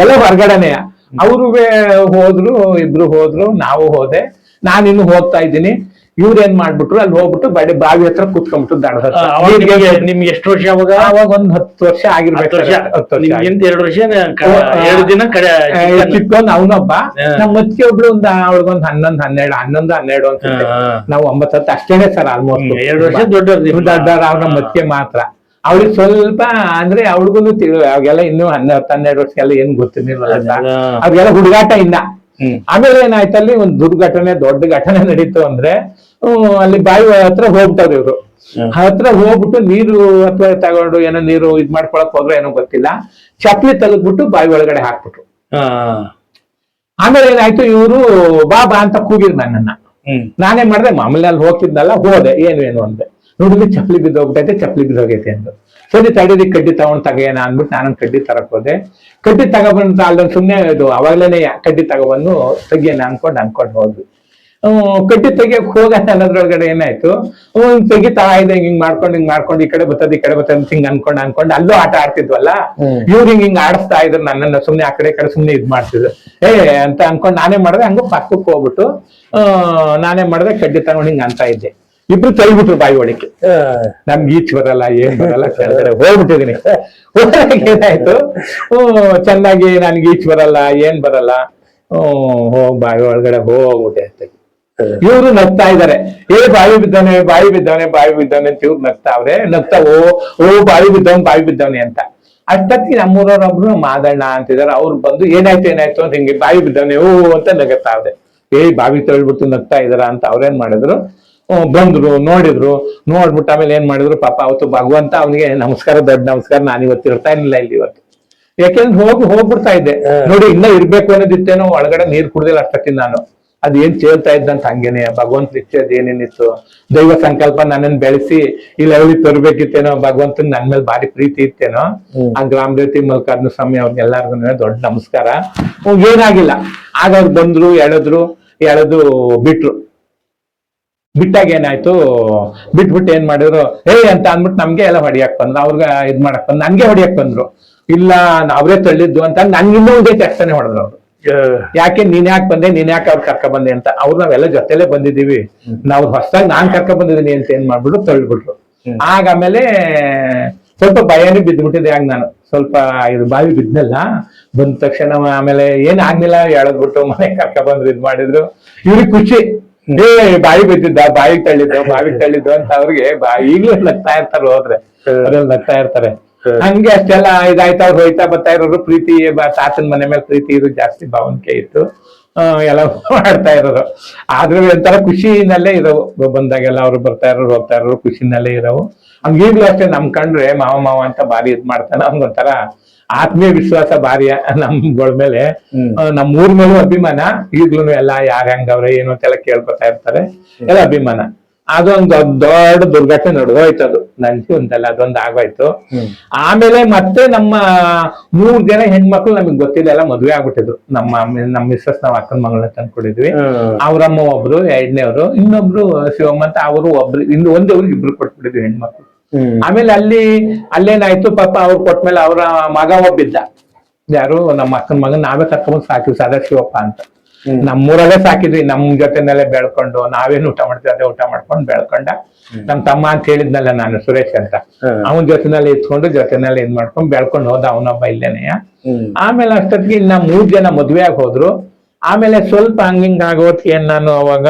ಎಲ್ಲ ಹೊರಗಡೆನೆಯ. ಅವ್ರು ಹೋದ್ರು, ಇಬ್ರು ಹೋದ್ರು, ನಾವು ಹೋದೆ. ನಾನಿನ್ನು ಹೋಗ್ತಾ ಇದ್ದೀನಿ. ಇವ್ರೇನ್ ಮಾಡ್ಬಿಟ್ರು, ಅಲ್ಲಿ ಹೋಗ್ಬಿಟ್ಟು ಬಾವಿ ಹತ್ರ ಕೂತ್ಕೊಂಡ್ಬಿಟ್ಟು ನಿಮ್ಗೆ ಎಷ್ಟು ವರ್ಷ ಅವಾಗ? ಅವಾಗ ಒಂದ್ 10 ವರ್ಷ ಆಗಿರ್ಬೇಕು. 2 ವರ್ಷ 2 ದಿನ ಚಿಕ್ಕವನ್ ಅವನೊಬ್ಬ. ನಮ್ ಮತ್ತಿ ಒಬ್ಳು ಅವಳಿಗೊಂದ್ 11, 12 ಅನ್ಸುತ್ತೆ. ನಾವು 9 ಅಷ್ಟೇನೆ ಸರ್, ಆಲ್ಮೋಸ್ಟ್ 2 ವರ್ಷ ದೊಡ್ಡವ್ರ. ಅವ್ರ ಮತ್ತಿಗೆ ಮಾತ್ರ. ಅವಳಿಗೆ ಸ್ವಲ್ಪ ಅಂದ್ರೆ ಅವ್ಳಿಗೂ ಅವಾಗೆಲ್ಲ ಇನ್ನು 12 ವರ್ಷಕ್ಕೆಲ್ಲ ಏನ್ ಗೊತ್ತಿರ್ಲಿಲ್ಲ ಅವ್ರಿಗೆಲ್ಲ ಹುಡುಗಾಟ ಇನ್ನ. ಆಮೇಲೆ ಏನಾಯ್ತು, ಅಲ್ಲಿ ಒಂದು ದೊಡ್ಡ ಘಟನೆ ನಡೀತು. ಅಂದ್ರೆ ಅಲ್ಲಿ ಬಾವಿ ಹತ್ರ ಹೋಗ್ತಾರೆ ಇವ್ರು. ಹತ್ರ ಹೋಗ್ಬಿಟ್ಟು ನೀರು ಅಥವಾ ತಗೊಂಡು ಏನೋ ನೀರು ಇದ್ ಮಾಡ್ಕೊಳಕ್ ಹೋದ್ರೆ ಏನೋ ಗೊತ್ತಿಲ್ಲ, ಚಪ್ಲಿ ತೆಗೆದ್ಬಿಟ್ಟು ಬಾವಿ ಒಳಗಡೆ ಹಾಕ್ಬಿಟ್ರು. ಆಮೇಲೆ ಏನಾಯ್ತು, ಇವ್ರು ಬಾ ಅಂತ ಕೂಗಿದ್ರು ನನ್ನನ್ನ. ನಾನೇನ್ ಮಾಡಿದೆ, ಮಾಮೂಲಿ ಅಲ್ಲಿ ಹೋಗ್ತಿದ್ನಲ್ಲ, ಹೋದೆ. ಏನು ಅಂದೆ, ನೋಡಿದ್ರೆ ಚಪ್ಲಿ ಬಿದ್ದೋಗೈತೆ ಅಂದ್ರು. ಸರಿ ತಡೀರಿ, ಕಡ್ಡಿ ತಗೋಣ ಅಂದ್ಬಿಟ್ಟು ನಾನು ಕಡ್ಡಿ ತರಕ್ ಹೋದೆ. ಕಡ್ಡಿ ತಗೊಬಂದ ಅಲ್ಲೊಂದು ಸುಮ್ನೆ ಇದು ಅವಾಗ್ಲೇನೆ ಕಡ್ಡಿ ತಗೊಬಂದು ತೆಗಿಯೋಣ ಅನ್ಕೊಂಡು ಹೋದ್ವಿ. ಕಡ್ಡಿ ತೆಗಿಯಕ್ ಹೋಗ ಅನ್ನೋದ್ರೊಳಗಡೆ ಏನಾಯ್ತು, ತೆಗಿತಾ ಇದೆ, ಹಿಂಗ್ ಮಾಡ್ಕೊಂಡು ಈ ಕಡೆ ಬರ್ತದೆ ಹಿಂಗ್ ಅನ್ಕೊಂಡು ಅಲ್ಲೂ ಆಟ ಆಡ್ತಿದ್ವಲ್ಲ, ಇವ್ರು ಹಿಂಗ್ ಆಡಿಸ್ತಾ ಇದ್ರು ನನ್ನನ್ನ. ಸುಮ್ನೆ ಆ ಕಡೆ ಸುಮ್ನೆ ಇದ್ ಮಾಡ್ತಿದ್ರು. ಅಂತ ಅನ್ಕೊಂಡು ನಾನೇ ಮಾಡಿದೆ, ಹಂಗ ಪಕ್ಕಕ್ಕೆ ಹೋಗ್ಬಿಟ್ಟು ನಾನೇ ಮಾಡಿದೆ, ಕಡ್ಡಿ ತಗೊಂಡು ಹಿಂಗ್ ಅಂತ ಇದ್ದೆ. ಇಬ್ರು ತಳ್ಬಿಟ್ರು ಬಾಯಿ ಒಳಕ್ಕೆ. ನಮ್ಗೆ ಈಚ್ ಬರಲ್ಲ, ಏನ್ ಬರಲ್ಲ, ಕೆಳಗಡೆ ಹೋಗ್ಬಿಟ್ಟಿದೀನಿ. ಏನಾಯ್ತು, ಚೆನ್ನಾಗಿ ನನ್ಗೆ ಈಚ್ ಬರಲ್ಲ, ಏನ್ ಬರಲ್ಲ, ಬಾವಿ ಒಳಗಡೆ ಹೋಗ್ಬಿಟ್ಟೆ. ಇವ್ರು ನಗ್ತಾ ಇದಾರೆ, ಬಾವಿ ಬಿದ್ದವನೆ ಅಂತ ಇವ್ರು ನಗ್ತಾವ್ರೆ. ಬಾವಿ ಬಿದ್ದವನೆ ಅಂತ. ಅಷ್ಟೊತ್ತಿಗೆ ನಮ್ಮೂರವ್ರೊಬ್ರು ಮಾದಣ್ಣ ಅಂತಿದಾರೆ. ಅವ್ರು ಬಂದು ಏನಾಯ್ತು ಅಂತ ಹಿಂಗೆ ಬಾವಿ ಬಿದ್ದವನೆ ಅಂತ ನಗತಾವ್ರೆ. ಬಾವಿ ತಳ್ಬಿಟ್ಟು ನಗ್ತಾ ಇದಾರ ಅಂತ ಅವ್ರೇನ್ ಮಾಡಿದ್ರು, ಬಂದ್ರು, ನೋಡ್ಬಿಟ್ಟು ಆಮೇಲೆ ಏನ್ ಮಾಡಿದ್ರು, ಪಾಪ ಅವತ್ತು ಭಗವಂತ ಅವನಿಗೆ ನಮಸ್ಕಾರ, ದೊಡ್ಡ ನಮಸ್ಕಾರ. ನಾನು ಇವತ್ತು ಇರ್ತಾ ಇರ್ಲಿಲ್ಲ ಇಲ್ಲಿ ಇವತ್ತು, ಯಾಕೆಂದ್ರೆ ಹೋಗ್ಬಿಡ್ತಾ ಇದ್ದೆ. ನೋಡಿ, ಇನ್ನ ಇರ್ಬೇಕು ಅನ್ನೋದಿತ್ತೇನೋ, ಒಳಗಡೆ ನೀರ್ ಕುಡ್ದಿಲ್ಲ ಅಷ್ಟೊತ್ತಿನ ನಾನು. ಅದೇನ್ ಚೇಳ್ತಾ ಇದ್ದಂತ ಹಂಗೇನೆ ಭಗವಂತ ಇಚ್ಛೆ ಅದೇನೇನಿತ್ತು, ದೈವ ಸಂಕಲ್ಪ ನನ್ನನ್ನು ಬೆಳೆಸಿ ಈ ಲೆವೆಲಿಗೆ ತರಬೇಕಿತ್ತೇನೋ, ಭಗವಂತನ ನನ್ ಮೇಲೆ ಭಾರಿ ಪ್ರೀತಿ ಇತ್ತೇನೋ. ಆ ಗ್ರಾಮದೇವತಿ ಮಲ್ಲಿಕಾರ್ಜುನ ಸ್ವಾಮಿ ಅವ್ರಿಗೆಲ್ಲರಿಗೂ ದೊಡ್ಡ ನಮಸ್ಕಾರ. ಏನಾಗಿಲ್ಲ. ಆಗ ಅವ್ರು ಬಂದ್ರು, ಎಳೆದು ಬಿಟ್ರು. ಬಿಟ್ಟಾಗ ಏನಾಯ್ತು, ಬಿಟ್ಬಿಟ್ಟು ಏನ್ ಮಾಡಿದ್ರು, ಅಂತ ಅಂದ್ಬಿಟ್ಟು ನಮ್ಗೆ ಎಲ್ಲ ಹೊಡಿಯಕ್ ಬಂದ್ರು. ಅವ್ರಿಗೆ ಇದ್ ಮಾಡಕ್ ಬಂದ್ರು, ನನ್ಗೆ ಹೊಡಿಯಕ್ ಬಂದ್ರು. ಇಲ್ಲ ನಾವ್ರೇ ತಳ್ಳಿದ್ದು ಅಂತ ನನ್ಗಿನ್ನೂ ಒಂದೇ ತಕ್ಷಣ ಹೊಡೆದ್ರು ಅವ್ರು. ಯಾಕೆ ನೀನ್ ಯಾಕೆ ಬಂದೆ, ನೀನ್ ಯಾಕೆ ಅವ್ರು ಕರ್ಕ ಬಂದೆ ಅಂತ. ಅವ್ರು ನಾವೆಲ್ಲ ಜೊತೆಲೆ ಬಂದಿದೀವಿ, ನಾವು ಹೊಸದಾಗಿ ನಾನ್ ಕರ್ಕ ಬಂದಿದ್ದೀನಿ ಅಂತ ಏನ್ ಮಾಡ್ಬಿಟ್ಟು ತಳ್ಳಿಬಿಟ್ರು. ಆಮೇಲೆ ಸ್ವಲ್ಪ ಭಯನೇ ಬಿದ್ದ್ಬಿಟ್ಟಿದೆ. ಆಗ ನಾನು ಸ್ವಲ್ಪ ಇದು ಬಾವಿ ಬಿದ್ನಲ್ಲ, ಬಂದ ತಕ್ಷಣ ಆಮೇಲೆ ಏನ್ ಆಗ್ಲಿಲ್ಲ, ಎಳೆದ್ಬಿಟ್ಟು ಮನೆ ಕರ್ಕ ಬಂದ್ರು, ಇದ್ ಮಾಡಿದ್ರು. ಇವ್ರಿಗೆ ಖುಷಿ, ಬಾಯಿ ಬಿದ್ದಿದ್ದ, ಬಾವಿಗೆ ತಳ್ಳಿದ್ದು ಅಂತ ಅವ್ರಿಗೆ ಈಗ್ಲೂ ನಗ್ತಾ ಇರ್ತಾರೆ. ಹೋದ್ರೆ ಅದ್ರಲ್ಲಿ ನಗ್ತಾ ಇರ್ತಾರೆ. ಹಂಗೆ ಅಷ್ಟೆಲ್ಲ ಇದಾಯ್ತಾ, ಅವ್ರು ಹೋಯ್ತಾ ಬರ್ತಾ ಇರೋರು. ಪ್ರೀತಿ, ತಾತನ ಮನೆ ಮೇಲೆ ಪ್ರೀತಿ ಇದು ಜಾಸ್ತಿ ಭಾವನಿಕೆ ಇತ್ತು. ಎಲ್ಲ ಮಾಡ್ತಾ ಇರೋರು. ಆದ್ರೂ ಒಂಥರ ಖುಷಿನಲ್ಲೇ ಇರೋವು. ಬಂದಾಗೆಲ್ಲ ಅವ್ರು ಬರ್ತಾ ಇರೋರು, ಹೋಗ್ತಾ ಇರೋರು, ಖುಷಿನಲ್ಲೇ ಇರೋವು. ಹಂಗ ಈಗ್ಲೂ ಅಷ್ಟೇ ನಮ್ ಕಂಡ್ರೆ ಮಾವ ಅಂತ ಬಾರಿ ಇದ್ ಮಾಡ್ತಾನೆ. ಹಂಗೊಂಥರ ಆತ್ಮೀಯ ವಿಶ್ವಾಸ ಭಾರಿ ನಮ್ಗಳ ಮೇಲೆ. ನಮ್ ಊರ್ ಮೇಲೂ ಅಭಿಮಾನ. ಈಗ್ಲೂ ಎಲ್ಲ ಯಾರ ಹೆಂಗವ್ರೆ ಏನು ಅಂತೆಲ್ಲ ಕೇಳ್ಕೊತಾ ಇರ್ತಾರೆ, ಎಲ್ಲ ಅಭಿಮಾನ. ಅದೊಂದು ದೊಡ್ಡ ದುರ್ಘಟನೆ ನಡೆದೋಯ್ತು. ಅದು ನನ್ ಜೀವನದಲ್ಲಿ ಅದೊಂದು ಆಗೋಯ್ತು. ಆಮೇಲೆ ಮತ್ತೆ ನಮ್ಮ 3 ಜನ ಹೆಣ್ಮಕ್ಳು ನಮಗ್ ಗೊತ್ತಿಲ್ಲ, ಎಲ್ಲ ಮದ್ವೆ ಆಗ್ಬಿಟ್ಟಿದ್ರು. ನಮ್ಮ ಮಿಸ್ಸಸ್ ನಾವ್ ಅಕ್ಕನ ಮಗಳನ್ನ ತಂದ್ಕೊಡಿದ್ವಿ. ಅವ್ರಮ್ಮ ಒಬ್ರು, 2ನೇವ್ರು, ಇನ್ನೊಬ್ರು ಶಿವಮ್ಮ ಅಂತ. ಅವರು ಒಬ್ರು, ಒಂದವ್ರಿಗೆ 2 ಕೊಟ್ಬಿಟ್ಟಿದ್ವಿ ಹೆಣ್ಮಕ್ಳು. ಆಮೇಲೆ ಅಲ್ಲೇನಾಯ್ತು, ಪಾಪ ಅವ್ರು ಕೊಟ್ಮೇಲೆ ಅವ್ರ ಮಗ ಒಬ್ಬಿದ್ದ, ಯಾರು ನಮ್ಮ ಅಕ್ಕನ ಮಗನ್ ನಾವೇ ಕರ್ಕೊಂಡ್ ಸಾಕಿದ್ವಿ, ಸದಾಶಿವಪ್ಪ ಅಂತ. ನಮ್ಮೂರಲ್ಲೇ ಸಾಕಿದ್ವಿ, ನಮ್ ಜೊತೆನಲ್ಲೇ ಬೆಳ್ಕೊಂಡು, ನಾವೇನು ಊಟ ಮಾಡ್ತೀವಿ ಅದೇ ಊಟ ಮಾಡ್ಕೊಂಡು ಬೆಳ್ಕೊಂಡ. ನಮ್ ತಮ್ಮ ಅಂತ ಹೇಳಿದ್ನಲ್ಲ ನಾನು, ಸುರೇಶ್ ಅಂತ, ಅವನ ಜೊತೆನಲ್ಲಿ ಇತ್ಕೊಂಡು ಜೊತೆನಲ್ಲಿ ಇದ್ ಮಾಡ್ಕೊಂಡ್ ಬೆಳ್ಕೊಂಡು ಹೋದ. ಅವನೊಬ್ಬ ಇಲ್ಲೇನೆಯ. ಆಮೇಲೆ ಅಷ್ಟೊತ್ತಿಗೆ ಇನ್ನ 3 ಜನ ಮದ್ವೆ ಆಗಿ ಹೋದ್ರು. ಆಮೇಲೆ ಸ್ವಲ್ಪ ಹಂಗಿಂಗ್ ಆಗೋದಕ್ಕೆ ನಾನು ಅವಾಗ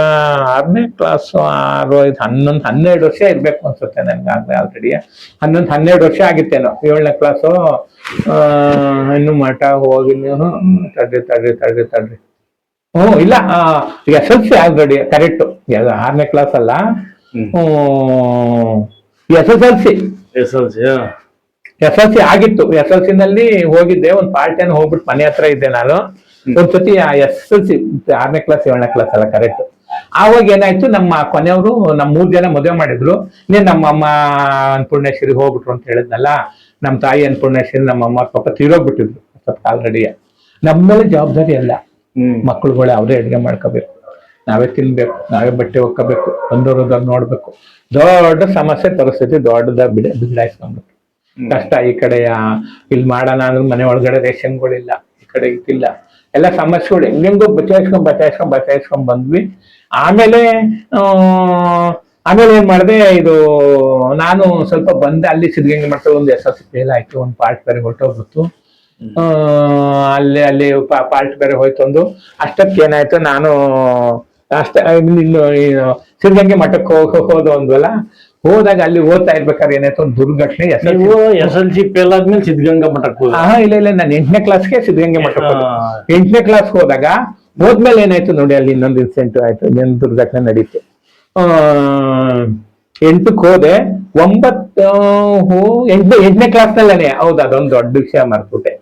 6ನೇ ಕ್ಲಾಸ್ 11-12 ವರ್ಷ ಇರ್ಬೇಕು ಅನ್ಸುತ್ತೆ ನನ್ಗೆ ಆಗ್ಲೇ ಆಲ್ರೆಡಿ 11-12 ವರ್ಷ ಆಗಿತ್ತೇನೋ 7ನೇ ಕ್ಲಾಸು ಇನ್ನು ಮಠ ಹೋಗಿ ನೀವು ತಡ್ರಿ ಇಲ್ಲ SLC ಆಲ್ರೆಡಿ ಕರೆಕ್ಟ್ 6ನೇ ಕ್ಲಾಸ್ ಅಲ್ಲ SLC ಆಗಿತ್ತು. SLC ನಲ್ಲಿ ಹೋಗಿದ್ದೆ ಒಂದು ಪಾರ್ಟಿಯನ್ನು ಹೋಗ್ಬಿಟ್ಟು ಮನೆ ಹತ್ರ ಇದ್ದೆ ನಾನು ಒಂದ್ಸತಿ SLC 6ನೇ ಕ್ಲಾಸ್ 7ನೇ ಕ್ಲಾಸ್ ಅಲ್ಲ ಕರೆಕ್ಟ್. ಆವಾಗ ಏನಾಯ್ತು, ನಮ್ಮ ಕೊನೆಯವರು ನಮ್ಮ 3 ಜನ ಮದುವೆ ಮಾಡಿದ್ರು. ನಮ್ಮ ಅಮ್ಮ ಅನ್ನಪೂರ್ಣೇಶ್ವರಿ ಹೋಗ್ಬಿಟ್ರು ಅಂತ ಹೇಳಿದ್ನಲ್ಲ, ನಮ್ಮ ತಾಯಿ ಅನ್ನಪೂರ್ಣೇಶ್ವರಿ ನಮ್ಮ ಅಮ್ಮ ಪಾಪ ತೀರೋಗ್ಬಿಟ್ಟಿದ್ರು ಆಲ್ರೆಡಿ. ನಮ್ಮ ಮೇಲೆ ಜವಾಬ್ದಾರಿ ಅಲ್ಲ, ಮಕ್ಳುಗಳೇ ಅವರೇ ಅಡುಗೆ ಮಾಡ್ಕೋಬೇಕು, ನಾವೇ ತಿನ್ಬೇಕು, ನಾವೇ ಬಟ್ಟೆ ಒಕ್ಕಬೇಕು, ಬಂದವ್ರದ್ದು ನೋಡ್ಬೇಕು. ದೊಡ್ಡ ಸಮಸ್ಯೆ ಪರಿಸ್ಥಿತಿ ದೊಡ್ಡದ ಬಿಡಾಯಿಸ್ಕೊಂಡ್ಬಿಟ್ಟು ಕಷ್ಟ. ಈ ಕಡೆ ಇಲ್ಲಿ ಮಾಡೋಣ ಅಂದ್ರೆ ಮನೆ ಒಳಗಡೆ ರೇಷನ್ಗಳಿಲ್ಲ, ಈ ಕಡೆ ಇದಿಲ್ಲ, ಎಲ್ಲ ಸಮಸ್ಯೆಗಳು ಹೆಂಗೆಂಗೋ ಬಚಾಯಿಸ್ಕೊಂಡ್ ಬಂದ್ವಿ. ಆಮೇಲೆ ಏನ್ ಮಾಡಿದೆ, ಇದು ನಾನು ಸ್ವಲ್ಪ ಬಂದೆ ಅಲ್ಲಿ ಸಿದ್ಧಗಂಗೆ ಮಠದಲ್ಲಿ ಒಂದು SLC ಫೇಲ್ ಆಯ್ತು, ಒಂದು ಪಾರ್ಟ್ ಬೇರೆ ಹೊರಟೋಗ್ಬಿಟ್ಟು ಅಲ್ಲಿ ಪಾರ್ಟ್ ಬೇರೆ ಹೋಯ್ತು ಒಂದು. ಅಷ್ಟಕ್ಕೆ ಏನಾಯ್ತು, ನಾನು ಸಿದ್ಧಗಂಗೆ ಮಠಕ್ಕೆ ಹೋದ ಒಂದ್ವಲ್ಲ, ಹೋದಾಗ ಅಲ್ಲಿ ಓದ್ತಾ ಇರ್ಬೇಕಾದ್ರೆ ಏನಾಯ್ತು ಒಂದು ದುರ್ಘಟನೆ. SLC ಫೇಲ್ ಆದ್ಮೇಲೆ ಸಿದ್ಧಗಂಗಾ ಮಠಕ್ಕೆ ಇಲ್ಲ ನಾನು 8ನೇ ಕ್ಲಾಸ್ಗೆ ಸಿದ್ಧಗಂಗೆ ಮಠಕ್ಕೆ 8ನೇ ಕ್ಲಾಸ್ ಹೋದಾಗ ಹೋದ್ಮೇಲೆ ಏನಾಯ್ತು ನೋಡಿ, ಅಲ್ಲಿ ಇನ್ನೊಂದು ಇನ್ಸಿಡೆಂಟ್ ಆಯ್ತು, ಇನ್ನೊಂದು ದುರ್ಘಟನೆ ನಡೀತು. 8ಕ್ಕೆ ಹೋದೆ, 8ನೇ ಕ್ಲಾಸ್ನಲ್ಲೇನೆ. ಹೌದು, ಅದೊಂದು ದೊಡ್ಡ ವಿಷಯ ಮರ್ಬಿಟ್ಟೆ.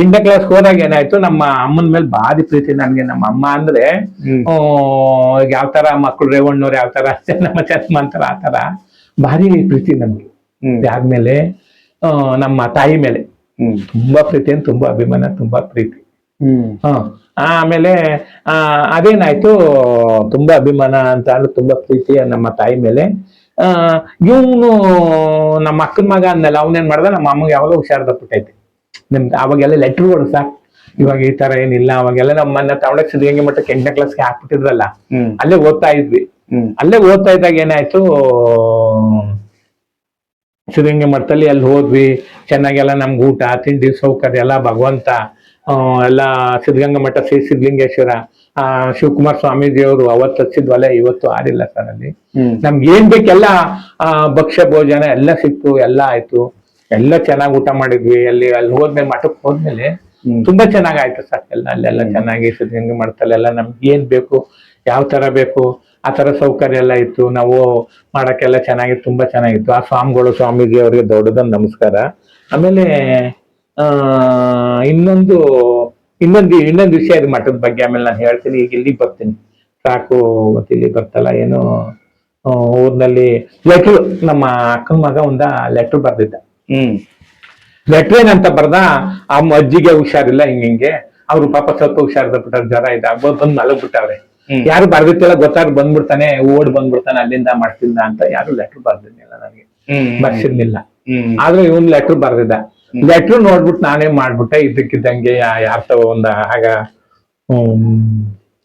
8ನೇ ಕ್ಲಾಸ್ ಹೋದಾಗ ಏನಾಯ್ತು, ನಮ್ಮ ಅಮ್ಮನ ಮೇಲೆ ಭಾರಿ ಪ್ರೀತಿ ನನ್ಗೆ. ನಮ್ಮ ಅಮ್ಮ ಅಂದ್ರೆ ಯಾವ ತರ ಮಕ್ಕಳು ರೇವಣ್ಣವ್ರು ಯಾವ ತರ ನಮ್ಮ ಚನ್ಮಂತರ ಆ ತರ ಭಾರಿ ಪ್ರೀತಿ ನಮ್ಗೆ. ಆದ್ಮೇಲೆ ನಮ್ಮ ತಾಯಿ ಮೇಲೆ ತುಂಬಾ ಪ್ರೀತಿ, ತುಂಬಾ ಅಭಿಮಾನ, ತುಂಬಾ ಪ್ರೀತಿ. ಆಮೇಲೆ ಅದೇನಾಯ್ತು, ತುಂಬಾ ಅಭಿಮಾನ ಅಂತ ಅಂದ್ರೆ ತುಂಬಾ ಪ್ರೀತಿ ನಮ್ಮ ತಾಯಿ ಮೇಲೆ. ಇವನು ನಮ್ಮ ಅಕ್ಕನ ಮಗ ಅಂದಲ್ಲ, ಅವನೇನ್ ಮಾಡ್ದ, ನಮ್ಮ ಅಮ್ಮಗೆ ಯಾವಾಗ ಹುಷಾರ್ ತಪ್ಪಿಟ್ಟೈತೆ. ನಿಮ್ಗೆ ಅವಾಗೆಲ್ಲ ಲೆಟ್ರುಗಳು ಸಾಕು, ಇವಾಗ ಈ ತರ ಏನಿಲ್ಲ. ಅವಾಗೆಲ್ಲ ನಮ್ಮನ್ನ ತಗೊಂಡೋಗಿ ಸಿದ್ಧಗಂಗೆ ಮಠಕ್ಕೆ 8ನೇ ಕ್ಲಾಸ್ಗೆ ಹಾಕ್ಬಿಟ್ಟಿದ್ರಲ್ಲ, ಅಲ್ಲೇ ಓದ್ತಾ ಇದ್ವಿ. ಅಲ್ಲೇ ಓದ್ತಾ ಇದ್ದಾಗ ಏನಾಯ್ತು, ಸಿದ್ಧಗಂಗೆ ಮಠದಲ್ಲಿ ಅಲ್ಲಿ ಹೋದ್ವಿ. ಚೆನ್ನಾಗೆಲ್ಲ ನಮ್ಗೆ ಊಟ ತಿಂಡಿ ಸೌಕರ್ಯ ಎಲ್ಲ ಭಗವಂತ ಎಲ್ಲ ಸಿದ್ಧಗಂಗಾ ಮಠ ಶ್ರೀ ಸಿದ್ಧಲಿಂಗೇಶ್ವರ ಶಿವಕುಮಾರ ಸ್ವಾಮೀಜಿಯವರು ಅವತ್ತು ಹಚ್ಚಿದ್ವಲ್ಲ, ಇವತ್ತು ಆರಿಲ್ಲ ಸರ್. ಅಲ್ಲಿ ನಮ್ಗೆ ಏನ್ ಬೇಕೆಲ್ಲ ಭಕ್ಷ್ಯ ಭೋಜನ ಎಲ್ಲ ಸಿಕ್ತು, ಎಲ್ಲ ಆಯ್ತು, ಎಲ್ಲ ಚೆನ್ನಾಗಿ ಊಟ ಮಾಡಿದ್ವಿ. ಅಲ್ಲಿ ಹೋದ್ಮೇಲೆ ಮಠಕ್ಕೆ ಹೋದ್ಮೇಲೆ ತುಂಬಾ ಚೆನ್ನಾಗಾಯ್ತು ಸರ್. ಅಲ್ಲೆಲ್ಲ ಚೆನ್ನಾಗಿ ಸಿದ್ಧಗಂಗೆ ಮಠದಲ್ಲೆಲ್ಲ ನಮ್ಗೆ ಏನ್ ಬೇಕು, ಯಾವ ತರ ಬೇಕು ಆ ತರ ಸೌಕರ್ಯ ಎಲ್ಲ ಇತ್ತು. ನಾವು ಮಾಡಕ್ಕೆಲ್ಲ ಚೆನ್ನಾಗಿತ್ತು, ತುಂಬಾ ಚೆನ್ನಾಗಿತ್ತು. ಆ ಸ್ವಾಮಿಗಳು ಸ್ವಾಮೀಜಿ ಅವರಿಗೆ ದೊಡ್ಡದೊಂದು ನಮಸ್ಕಾರ. ಆಮೇಲೆ ಇನ್ನೊಂದು ವಿಷಯ ಇದು ಮಠದ ಬಗ್ಗೆ, ಆಮೇಲೆ ನಾನು ಹೇಳ್ತೀನಿ. ಈಗ ಇಲ್ಲಿಗೆ ಬರ್ತೀನಿ ಸಾಕು, ಮತ್ತೆ ಇಲ್ಲಿ ಬರ್ತಲ್ಲ ಏನು, ಊರ್ನಲ್ಲಿ ಲೆಟ್ರು, ನಮ್ಮ ಅಕ್ಕನ ಮಗ ಒಂದ ಲೆಟ್ರ್ ಬರ್ದಿದ್ದ. ಲೆಟ್ರ್ ಏನಂತ ಬರ್ದ, ಅಜ್ಜಿಗೆ ಹುಷಾರಿಲ್ಲ ಹಿಂಗೆ, ಅವ್ರು ಪಾಪ ಸ್ವಲ್ಪ ಹುಷಾರಿದ್ಬಿಟ್ಟಾರೆ, ಜ್ವರ ಇದೆ, ಬಂದ್ ಮಲಗ್ಬಿಟ್ಟವ್ರೆ. ಯಾರು ಬರ್ದಿತ್ತಿಲ್ಲ, ಗೊತ್ತಾಗ ಬಂದ್ಬಿಡ್ತಾನೆ, ಓಡ್ ಬಂದ್ಬಿಡ್ತಾನೆ, ಅಲ್ಲಿಂದ ಮಾಡ್ತಿದ್ದ ಅಂತ ಯಾರು ಲೆಟ್ರ್ ಬರ್ದಿರ್ಲಿಲ್ಲ, ನನಗೆ ಬರ್ಸಿರ್ಲಿಲ್ಲ. ಆದ್ರೆ ಇವನ್ ಲೆಟ್ರ್ ಬರ್ದಿದ್ದ. ಲೆಟ್ರ್ ನೋಡ್ಬಿಟ್ಟು ನಾನೇ ಮಾಡ್ಬಿಟ್ಟೆ, ಇದ್ದಕ್ಕಿದ್ದಂಗೆ ಯಾರ ಆಗ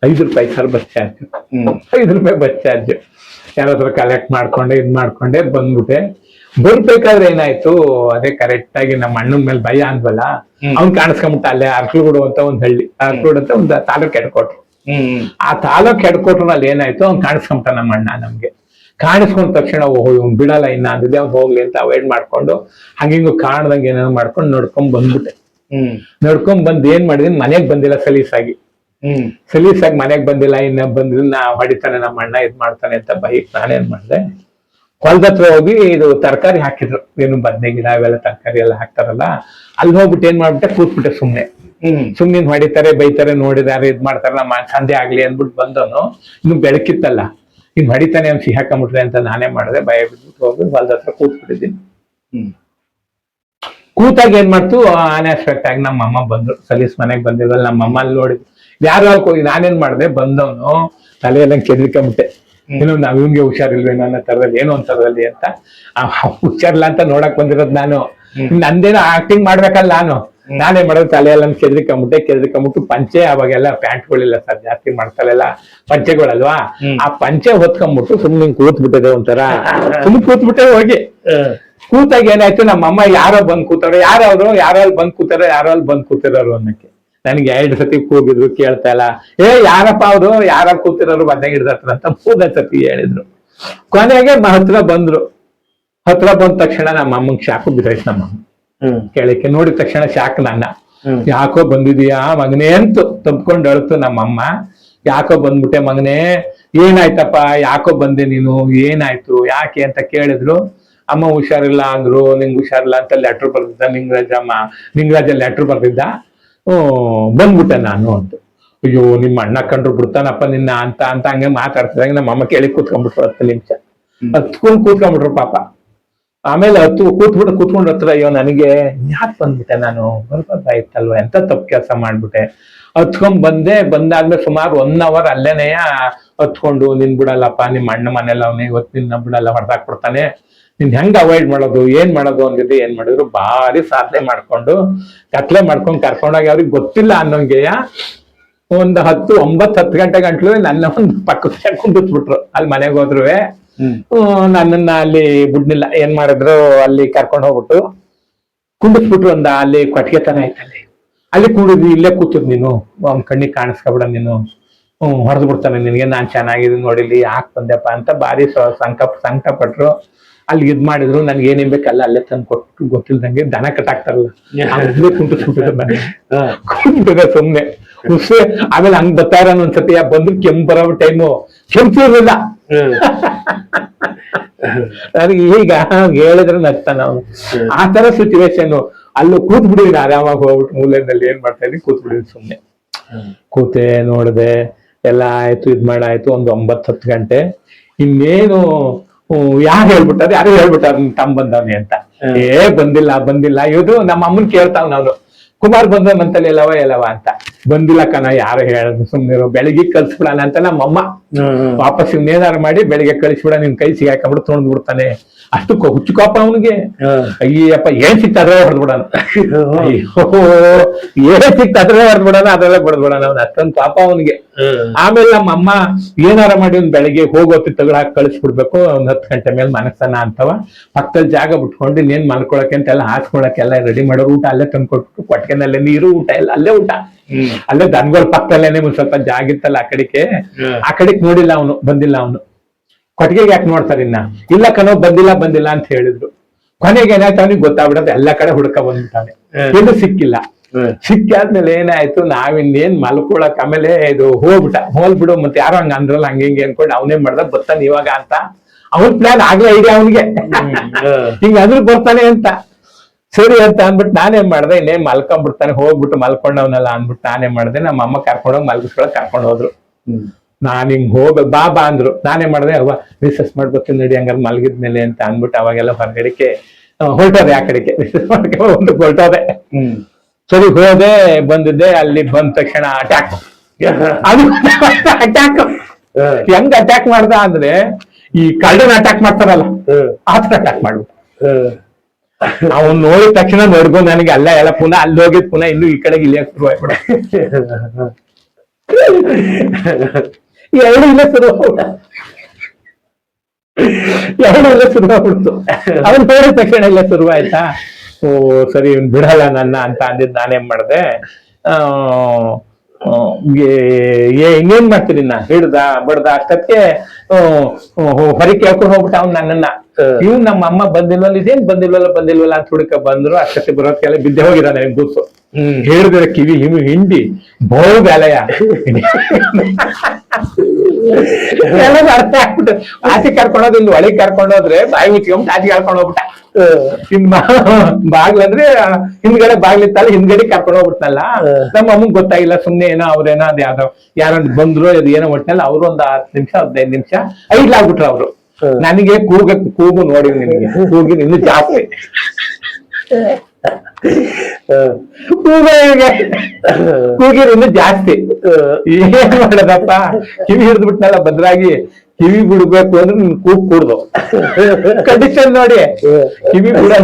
5 ರೂಪಾಯಿ ಸರ್ ಬಸ್ ಚಾರ್ಜ್, 5 ರೂಪಾಯಿ ಬಸ್ ಚಾರ್ಜ್ ಯಾರಾದ್ರೂ ಕಲೆಕ್ಟ್ ಮಾಡ್ಕೊಂಡೆ ಬಂದ್ಬಿಟ್ಟೆ. ಬರ್ಬೇಕಾದ್ರೆ ಏನಾಯ್ತು, ಅದೇ ಕರೆಕ್ಟ್ ಆಗಿ ನಮ್ಮ ಅಣ್ಣನ ಮೇಲೆ ಭಯ ಅಂದ್ವಲ್ಲ, ಅವ್ನ್ ಕಾಣಿಸ್ಕೊಂಬಿಟ್ಟ. ಅಲ್ಲೇ ಅರ್ಕಲಗೂಡು ಅಂತ ಒಂದ್ ಹಳ್ಳಿ, ಅರ್ಕಲಗೂಡು ಅಂತ ಒಂದು ತಾಲೂಕ್ ಹೆಡ್ಕೊಟ್ರು. ಆ ತಾಲೂಕ್ ಹೆಡ್ಕೊಟ್ರಲ್ಲಿ ಏನಾಯ್ತು, ಅವ್ನ್ ಕಾಣಿಸ್ಕೊಂಬಿಟ್ಟ ನಮ್ಮ ಅಣ್ಣ. ನಮ್ಗೆ ಕಾಣಿಸ್ಕೊಂಡ ತಕ್ಷಣ ಇವ್ನು ಬಿಡಲ್ಲ ಇನ್ನ ಅಂದಿದ್ದೆ, ಅವ್ನು ಹೋಗ್ಲಿ ಅಂತ ಅವಾಯ್ಡ್ ಮಾಡ್ಕೊಂಡು ಹಂಗಿಂಗು ಕಾಣ್ದಂಗೆ ಏನೇನೋ ಮಾಡ್ಕೊಂಡು ನಡ್ಕೊಂಡ್ ಬಂದ್ಬಿಟ್ಟೆ. ನಡ್ಕೊಂಡ್ ಬಂದ್ ಏನ್ ಮಾಡಿದೀನಿ, ಮನೆಗ್ ಬಂದಿಲ್ಲ ಸಲೀಸಾಗಿ ಮನೆಗ್ ಬಂದಿಲ್ಲ. ಇನ್ನ ಬಂದ್ರೆ ಹೊಡಿತಾನೆ ನಮ್ಮ ಅಣ್ಣ, ಇದ್ ಮಾಡ್ತಾನೆ ಅಂತ ಬೈಕ್ ನಾನೇನ್ ಮಾಡ್ದೆ, ಹೊಲ್ದ ಹತ್ರ ಹೋಗಿ ಇದು ತರಕಾರಿ ಹಾಕಿದ್ರು, ಏನು ಬದನೆ ಗಿಡ ಅವೆಲ್ಲ ತರಕಾರಿ ಎಲ್ಲ ಹಾಕ್ತಾರಲ್ಲ, ಅಲ್ಲಿ ಹೋಗ್ಬಿಟ್ಟು ಏನ್ ಮಾಡ್ಬಿಟ್ಟೆ, ಕೂತ್ಬಿಟ್ಟೆ ಸುಮ್ನೆ ಹೊಡಿತಾರೆ ಬೈತಾರೆ, ನೋಡಿದಾರೆ ಇದ್ ಮಾಡ್ತಾರೆ, ನಮ್ಮ ಸಂಧೆ ಆಗ್ಲಿ ಅಂದ್ಬಿಟ್ಟು ಬಂದವನು. ಇನ್ನು ಬೆಳಕಿತ್ತಲ್ಲ, ಇನ್ ಹೊಡಿತಾನೆ ಅವ್ನು ಸಿಹಾಕೊಂಬಿಟ್ರೆ ಅಂತ ನಾನೇ ಮಾಡಿದೆ, ಭಯ ಬಿದ್ಬಿಟ್ಟು ಹೋಗಿ ಹೊಲ್ದ ಹತ್ರ ಕೂತ್ಬಿಟ್ಟಿದ್ದೀನಿ. ಕೂತಾಗ ಏನ್ ಮಾಡ್ತು, ಅನ್ಎಕ್ಸ್ಪೆಕ್ಟ್ ಆಗಿ ನಮ್ಮ ಅಮ್ಮ ಬಂದ್ರು. ಸಲೀಸ್ ಮನೆಗ್ ಬಂದಿದ್ವಲ್ಲ, ನಮ್ಮ ಅಮ್ಮ ಅಲ್ಲಿ ನೋಡಿದ್ರು, ಯಾರು ಹೋಗಿ ನಾನೇನ್ ಮಾಡಿದೆ, ಬಂದವನು ತಲೆಯೆಲ್ಲ ಕೆದ್ರಿಕೊಂಬಿಟ್ಟೆ. ಏನೋ ನಾವ್ ಇವ್ನಿಗೆ ಹುಷಾರಿಲ್ವೇನೋ ಅನ್ನೋ ತರದಲ್ಲಿ, ಏನೋ ಒಂದ್ ತರದಲ್ಲಿ ಅಂತ. ಹುಷಾರಿಲ್ಲ ಅಂತ ನೋಡಕ್ ಬಂದಿರೋದು ನಾನು, ನಂದೇನೋ ಆಕ್ಟಿಂಗ್ ಮಾಡ್ಬೇಕಲ್ಲ. ನಾನೇ ಮಾಡೋದು, ತಲೆಯೆಲ್ಲ ಕೆದ್ರಿಕೊಂಬಿಟ್ಟು ಪಂಚೆ, ಅವಾಗೆಲ್ಲ ಪ್ಯಾಂಟ್ಗಳಿಲ್ಲ ಸರ್, ಜಾಸ್ತಿ ಮಾಡ್ತಾರಲ್ಲ ಪಂಚೆಗಳಲ್ವಾ, ಆ ಪಂಚೆ ಹೊತ್ಕೊಂಡ್ಬಿಟ್ಟು ಸುಮ್ನೆ ಕೂತ್ಬಿಟ್ಟಿದೆ, ಒಂಥರ ಸುಮ್ನೆ ಕೂತ್ಬಿಟ್ಟೆ. ಹೋಗಿ ಕೂತಾಗ ಏನಾಯ್ತು, ನಮ್ಮಮ್ಮ ಯಾರೋ ಬಂದ್ ಕೂತಾರ, ಯಾರು ಬಂದ್ ಕೂತಾರೋ ಅನ್ನಕ್ಕೆ ನನಗೆ 2 ಸತಿ ಕೂಗಿದ್ರು ಕೇಳ್ತಾ ಇಲ್ಲ. ಯಾರಪ್ಪ ಅವರು, ಯಾರ ಕೂತಿರೋರು ಬಂದಾಗ ಹಿಡ್ದತ್ರ ಅಂತ 3 ಸತಿ ಹೇಳಿದ್ರು. ಕೊನೆಗೆ ಹತ್ರ ಬಂದ್ರು. ಹತ್ರ ಬಂದ ತಕ್ಷಣ ನಮ್ಮ ಅಮ್ಮಂಗೆ ಶಾಕು ಬಿದ್ದೈತೆ. ನಮ್ಮ ಅಮ್ಮ ಕೇಳಕ್ಕೆ ನೋಡಿದ ತಕ್ಷಣ ಶಾಕ್ ನನ್ನ. ಯಾಕೋ ಬಂದಿದೀಯಾ ಮಗನೇ ಅಂತ ತಪ್ಕೊಂಡು ಅಳ್ತು ನಮ್ಮಮ್ಮ. ಯಾಕೋ ಬಂದ್ಬಿಟ್ಟೆ ಮಗನೇ, ಏನಾಯ್ತಪ್ಪ, ಯಾಕೋ ಬಂದೆ ನೀನು, ಏನಾಯ್ತು, ಯಾಕೆ ಅಂತ ಕೇಳಿದ್ರು. ಅಮ್ಮ ಹುಷಾರಿಲ್ಲ ಅಂದ್ರು. ನಿಂಗೆ ಹುಷಾರಿಲ್ಲ ಅಂತ ಲೆಟ್ರ್ ಬರ್ದಿದ್ದ ನಿಂಗರಾಜ ಲೆಟ್ರ್ ಬರ್ದಿದ್ದ, ಬಂದ್ಬಿಟ್ಟೆ ನಾನು ಅಂತ. ಅಯ್ಯೋ ನಿಮ್ಮ ಅಣ್ಣ ಕಂಡ್ರು ಬಿಡ್ತಾನಪ್ಪ ನಿನ್ನ ಅಂತ ಅಂತ ಹಂಗೆ ಮಾತಾಡ್ತಿದಾಗ ನಮ್ಮ ಅಮ್ಮ ಕೇಳಿ ಕೂತ್ಕೊಂಡ್ಬಿಟ್ರು 10 ನಿಮಿಷ. ಹತ್ಕೊಂಡ್ ಕೂತ್ಕೊಂಡ್ಬಿಟ್ರು ಪಾಪ. ಆಮೇಲೆ ಕೂತ್ಕೊಂಡ್ ಹತ್ರ, ಅಯ್ಯೋ ನನಗೆ ಯಾಕೆ ಬಂದ್ಬಿಟ್ಟೆ ನಾನು, ಬರ್ಬಾರ್ದಾಯ್ತಲ್ವ, ಎಂತ ತಪ್ಪು ಕೆಲಸ ಮಾಡ್ಬಿಟ್ಟೆ. ಹತ್ಕೊಂಡ್ ಬಂದಾದ್ಮೇಲೆ ಸುಮಾರು 1 hour ಅಲ್ಲೇನೆಯ ಹತ್ಕೊಂಡು, ನಿನ್ ಬಿಡಲ್ಲಪ್ಪ, ನಿಮ್ಮ ಅಣ್ಣ ಮನೆಯಲ್ಲ ಅವನೇ, ಇವತ್ತು ನಿನ್ನ ಬಿಡಲ್ಲ, ಹೊಡೆದಾಕ್ಬಿಡ್ತಾನೆ, ನಿನ್ ಹೆಂಗ್ ಅವಾಯ್ಡ್ ಮಾಡೋದು, ಏನ್ ಮಾಡೋದು ಅಂದಿದ್ದು. ಏನ್ ಮಾಡಿದ್ರು, ಭಾರಿ ಸಾಧನೆ ಮಾಡ್ಕೊಂಡು ಕತ್ಲೆ ಮಾಡ್ಕೊಂಡು ಕರ್ಕೊಂಡೋಗಿ, ಅವ್ರಿಗೆ ಗೊತ್ತಿಲ್ಲ ಅನ್ನೋಂಗೆಯ ಒಂದು 9-10 ಗಂಟೆ ಗಂಟ್ಲು ನನ್ನ ಒಂದು ಪಕ್ಕದ ಕುಂದಿಸ್ಬಿಟ್ರು. ಅಲ್ಲಿ ಮನೆಗೆ ಹೋದ್ರು ನನ್ನನ್ನ ಅಲ್ಲಿ ಬಿಡ್ನಿಲ್ಲ. ಏನ್ ಮಾಡಿದ್ರು, ಅಲ್ಲಿ ಕರ್ಕೊಂಡು ಹೋಗ್ಬಿಟ್ಟು ಕುಂಡಿಸ್ಬಿಟ್ರು. ಅಲ್ಲಿ ಕೊಟ್ಟಿಗೆ ತರ ಐತಲ್ಲಿ, ಅಲ್ಲಿ ಕೂಡಿದ್ವಿ. ಇಲ್ಲೇ ಕೂತಿದ್ ನೀನು, ಅವ್ನ ಕಣ್ಣಿಗೆ ಕಾಣಿಸ್ಕೊಬಿಡ ನೀನು, ಹೊಡೆದು ಬಿಡ್ತಾನೆ ನಿನಗೆ, ನಾನ್ ಚೆನ್ನಾಗಿದ್ದೀನಿ ನೋಡಿಲಿ, ಯಾಕೆ ಬಂದೆಪ್ಪ ಅಂತ ಭಾರಿ ಸಂಕಟ ಪಟ್ರು. ಅಲ್ಲಿ ಇದ್ ಮಾಡಿದ್ರು. ನನ್ಗೆ ಏನೇನ್ ಬೇಕಲ್ಲ ಅಲ್ಲೇ ತಂದು ಕೊಟ್ಟು, ಗೊತ್ತಿಲ್ದಂಗೆ ದನ ಕಟ್ಟಾಕ್ತಾರಲ್ಲ ಕುಂಟಿದೆ ಸುಮ್ನೆ ಹುಸೆ. ಆಮೇಲೆ ಹಂಗ್ ಬರ್ತಾರ ಒಂದ್ಸತಿ ಬಂದ್ರು, ಕೆಂಪು ಬರೋ ಟೈಮು ಕೆಂಪು ಇರಲಿಲ್ಲ. ನನಗೆ ಈಗ ಹೇಳಿದ್ರೆ ನಗ್ತಾನ ಅವನು. ಆ ತರ ಸಿಚುವೇಶನ್. ಅಲ್ಲೂ ಕೂತ್ ಬಿಡಿದೀನಿ ಆರಾಮಾಗಿ ಹೋಗ್ಬಿಟ್ಟು ಮೂಲೆಯಲ್ಲಿ. ಏನ್ ಮಾಡ್ತಾ ಇದ್ದೀನಿ, ಕೂತ್ ಬಿಡಿದೀನಿ ಸುಮ್ನೆ. ಕೂತೆ ನೋಡ್ದೆ, ಎಲ್ಲ ಆಯ್ತು, ಇದ್ ಮಾಡಾಯ್ತು. ಒಂದು 9-10 ಗಂಟೆ. ಇನ್ನೇನು ಯಾರು ಹೇಳ್ಬಿಟ್ಟಾರೆ, ಯಾರು ಹೇಳ್ಬಿಟ್ಟಾರ ತಮ್ಮ ಬಂದವನಿ ಅಂತ. ಬಂದಿಲ್ಲ ಇವ್ರು ನಮ್ಮ ಅಮ್ಮನ್ ಕೇಳ್ತಾವ್ ನಾವು, ಕುಮಾರ್ ಬಂದವನಂತಲ್ಲಿ ಎಲ್ಲವ ಅಂತ. ಬಂದಿಲ್ಲ ಕಣ, ಯಾರು ಹೇಳಿದ್ರು, ಸುಮ್ನಿರು, ಬೆಳಿಗ್ಗೆ ಕಳ್ಸ್ಬಿಡಣ ಅಂತ ನಮ್ಮಮ್ಮ. ವಾಪಸ್ ಇನ್ನೇನಾರು ಮಾಡಿ ಬೆಳಿಗ್ಗೆ ಕಳಿಸ್ಬಿಡ, ನಿನ್ ಕೈ ಸಿಗಾಕೊಂಡ್ಬಿಟ್ಟು ತೊಗೊಂಡ್ ಬಿಡ್ತಾನೆ. ಅಷ್ಟು ಹುಚ್ಚು ಕೋಪ ಅವನಿಗೆ. ಅಯ್ಯಪ್ಪ, ಏನ್ ಸಿಕ್ತಾದ್ರೆ ಹೊಡೆದ್ಬಿಡೋಣ, ಏನ್ ಸಿಕ್ತಾದ್ರೆ ಹೊಡೆದ್ಬಿಡೋಣ, ಅದರಲ್ಲೇ ಬಡ್ದ್ಬಿಡೋಣ. ಅವ್ನು ಅಷ್ಟೊಂದು ಪಾಪ ಅವನಿಗೆ. ಆಮೇಲೆ ನಮ್ಮಮ್ಮ ಏನಾರ ಮಾಡಿ ಒಂದ್ ಬೆಳಿಗ್ಗೆ ಹೋಗೋತಿ ತಗೊಳಕ್ ಕಳಿಸ್ಬಿಡ್ಬೇಕು. 10 ಗಂಟೆ ಮೇಲೆ ಮನಸ್ಸನ ಅಂತವ. ಪಕ್ಕದಲ್ಲಿ ಜಾಗ ಬಿಟ್ಕೊಂಡು ಇನ್ನೇನ್ ಮಲ್ಕೊಳಕ್ಕೆ ಅಂತೆಲ್ಲ ಹಾಸ್ಕೊಳಕ್ಕೆಲ್ಲ ರೆಡಿ ಮಾಡೋರು. ಊಟ ಅಲ್ಲೇ ತಂದ್ಕೊಟ್ಬಿಟ್ಟು, ಕೊಟ್ಟಿಗೆನಲ್ಲೇ ನೀರು, ಊಟ ಎಲ್ಲ ಅಲ್ಲೇ ಊಟ. ಅಲ್ಲೇ ದನಗಳ ಪಕ್ಕದಲ್ಲೇನೆ ಒಂದ್ ಸ್ವಲ್ಪ ಜಾಗ ಇತ್ತಲ್ಲ ಆ ಕಡೆಗೆ ನೋಡಿಲ್ಲ ಅವನು, ಬಂದಿಲ್ಲ ಅವನು. ಕೊಟ್ಟಿಗೆಗೆ ಯಾಕೆ ನೋಡ್ತಾರೆ ಇನ್ನ, ಇಲ್ಲ ಕಣೋ ಬಂದಿಲ್ಲ ಅಂತ ಹೇಳಿದ್ರು. ಕೊನೆಗೆ ಏನಾಯ್ತು, ಅವನಿಗೆ ಗೊತ್ತಾಗ್ಬಿಡತ್ತೆ, ಎಲ್ಲ ಕಡೆ ಹುಡ್ಕ ಬಂದ್ಬಿಟ್ಟಾನೆ. ಏನು ಸಿಕ್ಕಿಲ್ಲ. ಸಿಕ್ಕಾದ್ಮೇಲೆ ಏನಾಯ್ತು, ನಾವಿನ್ನೇನ್ ಮಲ್ಕೊಳಕ್, ಆಮೇಲೆ ಇದು ಹೋಗ್ಬಿಡು ಮತ್ತೆ ಯಾರು ಹಂಗ ಅಂದ್ರಲ್ಲ, ಹಂಗೆ ಅನ್ಕೊಂಡು ಅವನೇನ್ ಮಾಡ್ದ, ಬರ್ತಾನೆ ಇವಾಗ ಅಂತ ಅವನ್ ಪ್ಲಾನ್ ಆಗ್ಲೇ ಐಡಿಯಾ ಅವನಿಗೆ. ಹಿಂಗ ಅಂದ್ರು ಬರ್ತಾನೆ ಅಂತ. ಸರಿ ಅಂತ ಅಂದ್ಬಿಟ್ಟು ನಾನೇನ್ ಮಾಡ್ದೆ, ಇನ್ನೇನ್ ಮಲ್ಕೊಂಡ್ಬಿಡ್ತಾನೆ, ಹೋಗ್ಬಿಟ್ಟು ಮಲ್ಕೊಂಡವನಲ್ಲ ಅಂದ್ಬಿಟ್ಟು ನಾನೇನ್ ಮಾಡ್ದೆ, ನಮ್ಮ ಅಮ್ಮ ಕರ್ಕೊಂಡೋಗಿ ಮಲ್ಗಿಸ್ಕೊಳಕ್ ಕರ್ಕೊಂಡು ಹೋದ್ರು. ನಾನ್ ಹಿಂಗ್ ಹೋಗ್ಬೇಕು ಬಾ ಅಂದ್ರು. ನಾನೇನ್ ಮಾಡ್ದೆ, ಅವ್ವ ರಿಸರ್ಚ್ ಮಾಡ್ಬೇಕು ನಡಿ, ಹಂಗಾರ ಮಲ್ಗಿದ್ಮೇಲೆ ಅಂತ ಅಂದ್ಬಿಟ್ಟು ಅವಾಗೆಲ್ಲ ಹೊರಗಡೆಗೆ ಹೊರಟೋದೆ. ಆ ಕಡೆಗೆ ರಿಸರ್ಚ್ ಮಾಡ್ಕೆ ಹೊರಟೋದೆ. ಸರಿ ಹೋದೆ, ಬಂದಿದ್ದೆ. ಅಲ್ಲಿ ಬಂದ ತಕ್ಷಣ ಅಟ್ಯಾಕ್. ಹೆಂಗ್ ಅಟ್ಯಾಕ್ ಮಾಡ್ದ ಅಂದ್ರೆ, ಈ ಕಳ್ಳನ ಅಟ್ಯಾಕ್ ಮಾಡ್ತಾರಲ್ಲ ಆ ತರ ಅಟ್ಯಾಕ್ ಮಾಡ್ಬಿಟ್ಟು. ಅವ್ನು ನೋಡಿದ ತಕ್ಷಣ ನೋಡ್ಕೊಂಡು ನನಗೆ ಅಲ್ಲ ಎಲ್ಲ ಪುನಃ ಅಲ್ಲಿ ಹೋಗಿದ್ ಪುನಃ ಇನ್ನು ಈ ಕಡೆಗೆ ಇಲ್ಲಿ ಶುರು ಆಗ್ಬಿಡ. ಎರಡು ಇಲ್ಲ ಶುರುವಾಗ್ಬಿಡ್ತು. ಅವನ್ ನೋಡಿದ ತಕ್ಷಣ ಇಲ್ಲ ಶುರುವಾಯ್ತಾ. ಓ ಸರಿ, ಬಿಡಲ್ಲ ನನ್ನ ಅಂತ ಅಂದಿದ್. ನಾನೇನ್ ಮಾಡ್ದೆ, ಇನ್ನೇನ್ ಮಾಡ್ತೀರಿ ನಾ ಹಿಡ್ದ ಬಡ್ದ ಅಷ್ಟಕ್ಕೆ ಹೊರಗೆ ಕೇಳ್ಕೊಂಡು ಹೋಗ್ಬಿಟ್ಟ ಅವ್ನು ನನ್ನನ್ನ. ಇವ್ ನಮ್ಮ ಅಮ್ಮ ಬಂದಿಲ್ವಲ್ಲ, ಇದೇನ್ ಬಂದಿಲ್ವಲ್ಲ ಅಂತ ಹುಡುಕ ಬಂದ್ರು. ಅಷ್ಟಕ್ಕೆ ಬರೋದಕ್ಕೆಲ್ಲ ಬಿದ್ದೆ ಹೋಗಿರ ನನಗೆ ಗುರ್ಸು. ಹೇಳಿದ್ರೆ ಕಿವಿ ಹಿಂಡಿ ಬಹು ಬೇಲೆಯ ಅರ್ಥ ಆಗ್ಬಿಟ್ಟು. ಆಚೆ ಕರ್ಕೊಂಡೋದ್, ಇಲ್ಲಿ ಒಳಗೆ ಕರ್ಕೊಂಡೋದ್ರೆ ಬಾಯಿ ಮುಚ್ಕೊಂಬಿಟ್ಟು ಆಚೆ ಕರ್ಕೊಂಡು ಹೋಗ್ಬಿಟ್ಟ. ಬಾಗ್ಲಂದ್ರೆ ಹಿಂದ್ಗಡೆ ಬಾಗ್ಲಿತ್ತಲ್ಲ, ಹಿಂದ್ಗಡೆ ಕರ್ಕೊಂಡು ಹೋಗ್ಬಿಟ್ನಲ್ಲ. ನಮ್ಮ ಅಮ್ಮಗ್ ಗೊತ್ತಾಗಿಲ್ಲ. ಸುಮ್ನೆ ಏನೋ ಅವ್ರೇನೋ ಅದ್ ಯಾರೋ ಬಂದ್ರು, ಅದು ಏನೋ ಒಟ್ಟಿನಲ್ಲಿ ಅವ್ರು ಒಂದು 10 ನಿಮಿಷ 15 ನಿಮಿಷ ಐಡ್ಲಾಗ್ಬಿಟ್ರು ಅವ್ರು. ನನಗೆ ಕೂಗು ನೋಡಿ, ನಿನಗೆ ಕೂಗಿನ ಇನ್ನು ಜಾಸ್ತಿ ಕೂಗಿನ ಇನ್ನು ಜಾಸ್ತಿ. ಏನ್ ಮಾಡೋದಪ್ಪ, ಕಿವಿ ಹಿಡಿದು ಬಿಟ್ನಲ್ಲ ಭದ್ರಾಗಿ. ಕಿವಿ ಬಿಡ್ಬೇಕು ಅಂದ್ರೆ ನಿನ್ ಕೂಗ್ ಕುಡ್ದು ಕಂಡೀಷನ್ ನೋಡಿ. ಕಿವಿ ಬಿಡಲ್ಲ,